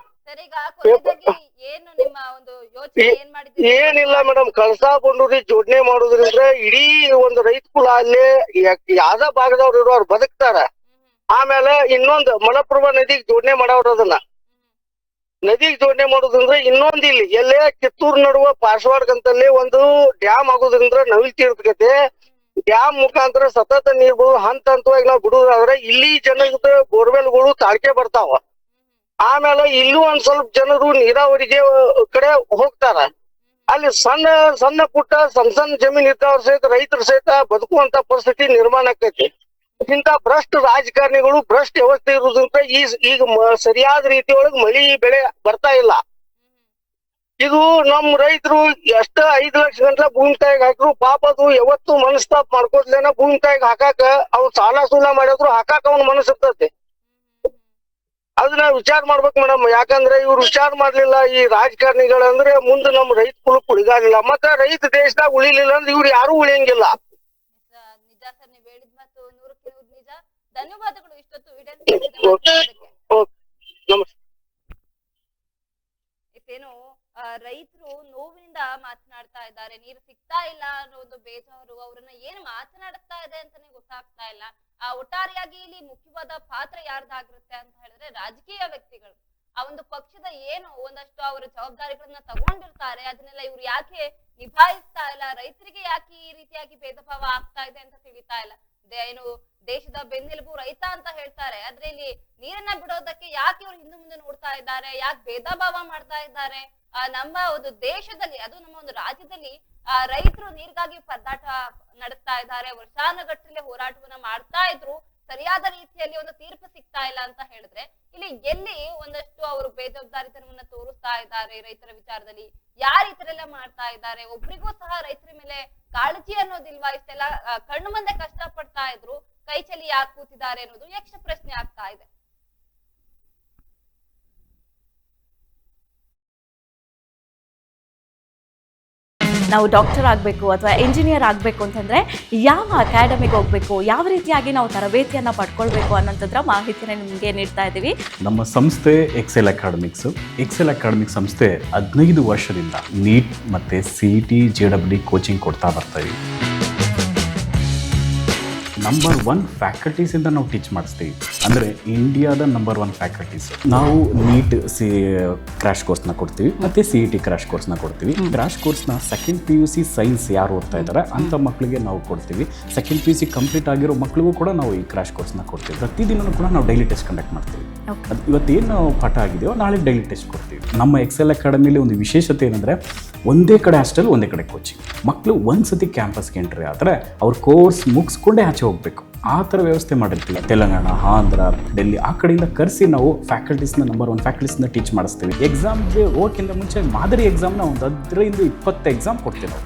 ಏನಿಲ್ಲ ಮೇಡಮ್, ಕಳಸಾ ಬಂಡೂರಿ ಜೋಡಣೆ ಮಾಡೋದ್ರಿಂದ ಇಡೀ ಒಂದು ರೈತ ಕುಲ ಅಲ್ಲಿ ಯಾವ್ದ ಭಾಗದವ್ರು ಇರೋ ಅವ್ರು ಬದುಕ್ತಾರ. ಆಮೇಲೆ ಇನ್ನೊಂದು ಮಲಪ್ರಭಾ ನದಿಗೆ ಜೋಡಣೆ ಮಾಡವ್ರ, ಅದನ್ನ ನದಿಗೆ ಜೋಡಣೆ ಮಾಡೋದ್ರಿಂದ ಇನ್ನೊಂದ್ ಇಲ್ಲಿ ಎಲ್ಲೇ ಕಿತ್ತೂರ್ ನಡುವ ಪಾರ್ಶ್ವಾಡ್ ಅಂತಲ್ಲಿ ಒಂದು ಡ್ಯಾಮ್ ಆಗೋದ್ರಿಂದ ನವಿಲ್ ತೀರ್ಥಗತೆ ಡ್ಯಾಮ್ ಮುಖಾಂತರ ಸತತ ನೀರು ಹಂತ ಹಂತವಾಗಿ ನಾವು ಬಿಡುದಾದ್ರೆ ಇಲ್ಲಿ ಜನದ ಬೋರ್ವೆಲ್ಗಳು ತಾಳ್ಕೆ ಬರ್ತಾವ. ಆಮೇಲೆ ಇಲ್ಲೂ ಒಂದ್ ಸ್ವಲ್ಪ ಜನರು ನೀರಾವರಿಗೆ ಕಡೆ ಹೋಗ್ತಾರ. ಅಲ್ಲಿ ಸಣ್ಣ ಪುಟ್ಟ ಸಣ್ಣ ಜಮೀನ್ ಇದ್ದವ್ರ ಸಹಿತ ರೈತರ ಸಹಿತ ಬದುಕುವಂತ ಪರಿಸ್ಥಿತಿ ನಿರ್ಮಾಣ ಆಕೈತಿ. ಇಂತ ಭ್ರಷ್ಟ ರಾಜಕಾರಣಿಗಳು ಭ್ರಷ್ಟ ವ್ಯವಸ್ಥೆ ಇರುವುದರಿಂದ ಈಗ ಸರಿಯಾದ ರೀತಿಯೊಳಗೆ ಮಳಿ ಬೆಳೆ ಬರ್ತಾ ಇಲ್ಲ. ಇದು ನಮ್ ರೈತರು ಎಷ್ಟ 5 ಲಕ್ಷ ಗಂಟ್ಲ ಭೂಮಿ ತಾಯಿಗೆ ಹಾಕಿದ್ರು ಪಾಪ ಅದು ಯಾವತ್ತು ಮನಸ್ತಾಪ ಮಾಡ್ಕೋದ್ಲೇನ ಭೂಮಿ ತಾಯಿಗೆ ಹಾಕಾಕ ಅವ್ನು ಸಾಲ ಸೂಲ ಮಾಡಿದ್ರು ಹಾಕಾಕ ಅವ್ನ ಮನಸ್ಸು ಇರ್ತೈತಿ. ಅದನ್ನ ವಿಚಾರ ಮಾಡ್ಬೇಕು ಮೇಡಮ್. ಯಾಕಂದ್ರೆ ಇವ್ರು ವಿಚಾರ ಮಾಡ್ಲಿಲ್ಲ ಈ ರಾಜಕಾರಣಿಗಳಂದ್ರೆ ಮುಂದೆ ನಮ್ ರೈತ ಕುಲಕ್ ಉಳಿಗಾಲಿಲ್ಲ, ಮತ್ತೆ ರೈತ ದೇಶದಾಗ ಉಳಿಲಿಲ್ಲ ಅಂದ್ರೆ ಇವ್ರು ಯಾರು ಉಳಿಯಂಗಿಲ್ಲ. ನಿಜ ಸರ್, ನೀವ್ ಹೇಳಿದ್ ಮಾತು 100ಕ್ಕೆ 100 ನಿಜ. ಧನ್ಯವಾದಗಳು ಇಷ್ಟೊತ್ತು ಏನು ರೈತರು ನೋವಿನಿಂದ ಮಾತನಾಡ್ತಾ ಇದ್ದಾರೆ. ನೀರು ಸಿಗ್ತಾ ಇಲ್ಲ ಅನ್ನೋ ಒಂದು ಬೇಜಾರು ಅವ್ರನ್ನ ಏನ್ ಮಾತನಾಡ್ತಾ ಇದೆ ಅಂತಾನೆ ಗೊತ್ತಾಗ್ತಾ ಇಲ್ಲ. ಒಟ್ಟಾರೆಯಾಗಿ ಇಲ್ಲಿ ಮುಖ್ಯವಾದ ಪಾತ್ರ ಯಾರ್ದಾಗಿರುತ್ತೆ ಅಂತ ಹೇಳಿದ್ರೆ ರಾಜಕೀಯ ವ್ಯಕ್ತಿಗಳು. ಆ ಒಂದು ಪಕ್ಷದ ಏನು ಒಂದಷ್ಟು ಅವರ ಜವಾಬ್ದಾರಿಗಳನ್ನ ತಗೊಂಡಿರ್ತಾರೆ, ಅದನ್ನೆಲ್ಲ ಇವ್ರು ಯಾಕೆ ನಿಭಾಯಿಸ್ತಾ ಇಲ್ಲ, ರೈತರಿಗೆ ಯಾಕೆ ಈ ರೀತಿಯಾಗಿ ಭೇದ ಭಾವ ಆಗ್ತಾ ಇದೆ ಅಂತ ತಿಳಿತಾ ಇಲ್ಲ. ಏನು ದೇಶದ ಬೆನ್ನೆಲುಬು ರೈತ ಅಂತ ಹೇಳ್ತಾರೆ, ಆದ್ರೆ ಇಲ್ಲಿ ನೀರನ್ನ ಬಿಡೋದಕ್ಕೆ ಯಾಕೆ ಇವ್ರು ಹಿಂದೆ ಮುಂದೆ ನೋಡ್ತಾ ಇದ್ದಾರೆ, ಯಾಕೆ ಭೇದ ಭಾವ ಮಾಡ್ತಾ ಇದ್ದಾರೆ? ನಮ್ಮ ಒಂದು ದೇಶದಲ್ಲಿ, ಅದು ನಮ್ಮ ಒಂದು ರಾಜ್ಯದಲ್ಲಿ ರೈತರು ನೀರಿಗಾಗಿ ಪರದಾಟ ನಡೆಸ್ತಾ ಇದ್ದಾರೆ. ವರ್ಷಾನುಗಟ್ಟಲೆ ಹೋರಾಟವನ್ನ ಮಾಡ್ತಾ ಇದ್ರು. ಸರಿಯಾದ ರೀತಿಯಲ್ಲಿ ಒಂದು ತೀರ್ಪು ಸಿಗ್ತಾ ಇಲ್ಲ ಅಂತ ಹೇಳಿದ್ರೆ ಇಲ್ಲಿ ಎಲ್ಲಿ ಒಂದಷ್ಟು ಅವರು ಬೇಜವಾಬ್ದಾರಿತನವನ್ನ ತೋರಿಸ್ತಾ ಇದ್ದಾರೆ ರೈತರ ವಿಚಾರದಲ್ಲಿ, ಯಾರು ಈ ತರ ಎಲ್ಲ ಮಾಡ್ತಾ ಇದ್ದಾರೆ? ಒಬ್ರಿಗೂ ಸಹ ರೈತರ ಮೇಲೆ ಕಾಳಜಿ ಅನ್ನೋದಿಲ್ವಾ? ಇಷ್ಟೆಲ್ಲ ಕಣ್ಣು ಮುಂದೆ ಕಷ್ಟ ಪಡ್ತಾ ಇದ್ರು, ಕೈ ಚೆಲ್ಲಿ ಯಾಕೆ ಕೂತಿದ್ದಾರೆ ಅನ್ನೋದು ಯಕ್ಷ ಪ್ರಶ್ನೆ ಆಗ್ತಾ ಇದೆ. ನಾವು ಡಾಕ್ಟರ್ ಆಗಬೇಕು ಅಥವಾ ಇಂಜಿನಿಯರ್ ಆಗಬೇಕು ಅಂತಂದರೆ ಯಾವ ಅಕಾಡೆಮಿಗೆ ಹೋಗಬೇಕು, ಯಾವ ರೀತಿಯಾಗಿ ನಾವು ತರಬೇತಿಯನ್ನು ಪಡ್ಕೊಳ್ಬೇಕು ಅನ್ನೋಂಥದ್ರ ಮಾಹಿತಿನ ನಿಮಗೆ ನೀಡ್ತಾ ಇದ್ದೀವಿ. ನಮ್ಮ ಸಂಸ್ಥೆ ಎಕ್ಸೆಲ್ ಅಕಾಡೆಮಿಕ್ ಸಂಸ್ಥೆ 15 ವರ್ಷದಿಂದ ನೀಟ್ ಮತ್ತು CET JEE ಕೋಚಿಂಗ್ ಕೊಡ್ತಾ ಬರ್ತೀವಿ. ನಂಬರ್ 1 ಫ್ಯಾಕಲ್ಟೀಸಿಂದ ನಾವು ಟೀಚ್ ಮಾಡಿಸ್ತೀವಿ, ಅಂದರೆ ಇಂಡಿಯಾದ ನಂಬರ್ 1 ಫ್ಯಾಕಲ್ಟೀಸ್. ನಾವು ನೀಟ್ ಕ್ರ್ಯಾಶ್ ಕೋರ್ಸ್ನ ಕೊಡ್ತೀವಿ ಮತ್ತು CET ಕ್ರ್ಯಾಶ್ ಕೋರ್ಸ್ನ ಕೊಡ್ತೀವಿ. ಕ್ರ್ಯಾಶ್ ಕೋರ್ಸ್ನ ಸೆಕೆಂಡ್ PUC ಸೈನ್ಸ್ ಯಾರು ಓದ್ತಾ ಇದ್ದಾರೆ ಅಂಥ ಮಕ್ಕಳಿಗೆ ನಾವು ಕೊಡ್ತೀವಿ. ಸೆಕೆಂಡ್ PUC ಕಂಪ್ಲೀಟ್ ಆಗಿರೋ ಮಕ್ಕಳಿಗೂ ಕೂಡ ನಾವು ಈ ಕ್ರ್ಯಾಶ್ ಕೋರ್ಸ್ನ ಕೊಡ್ತೀವಿ. ಪ್ರತಿದಿನವೂ ಕೂಡ ನಾವು ಡೈಲಿ ಟೆಸ್ಟ್ ಕಂಡಕ್ಟ್ ಮಾಡ್ತೀವಿ. ಅದು ಇವತ್ತೇನು ಪಾಠ ಆಗಿದೆಯೋ ನಾಳೆ ಡೈಲಿ ಟೆಸ್ಟ್ ಕೊಡ್ತೀವಿ. ನಮ್ಮ ಎಕ್ಸೆಲ್ ಅಕಾಡೆಮಿಲಿ ಒಂದು ವಿಶೇಷತೆ ಏನಂದರೆ ಒಂದೇ ಕಡೆ ಹಾಸ್ಟೆಲ್, ಒಂದೇ ಕಡೆ ಕೋಚಿಂಗ್. ಮಕ್ಕಳು ಒಂದ್ಸತಿ ಕ್ಯಾಂಪಸ್ಗೆ ಎಂಟ್ರಿ ಆದರೆ ಅವ್ರ ಕೋರ್ಸ್ ಮುಗಿಸ್ಕೊಂಡೇ ಆಚೆ ಹೋಗಬೇಕು, ಆ ಥರ ವ್ಯವಸ್ಥೆ ಮಾಡಿರ್ತೀವಿ. ತೆಲಂಗಾಣ, ಆಂಧ್ರ, ಡೆಲ್ಲಿ ಆ ಕಡೆಯಿಂದ ಕರೆಸಿ ನಾವು ಫ್ಯಾಕಲ್ಟೀಸ್ನ ನಂಬರ್ 1 ಫ್ಯಾಕಲ್ಟೀಸ್ನ ಟೀಚ್ ಮಾಡಿಸ್ತೀವಿ. ಎಕ್ಸಾಮ್ಗೆ ಹೋಗೋಕ್ಕಿಂತ ಮುಂಚೆ ಮಾದರಿ ಎಕ್ಸಾಮ್ನ ಒಂದು 15-20 ಎಕ್ಸಾಮ್ ಕೊಡ್ತೀವಿ ನಾವು.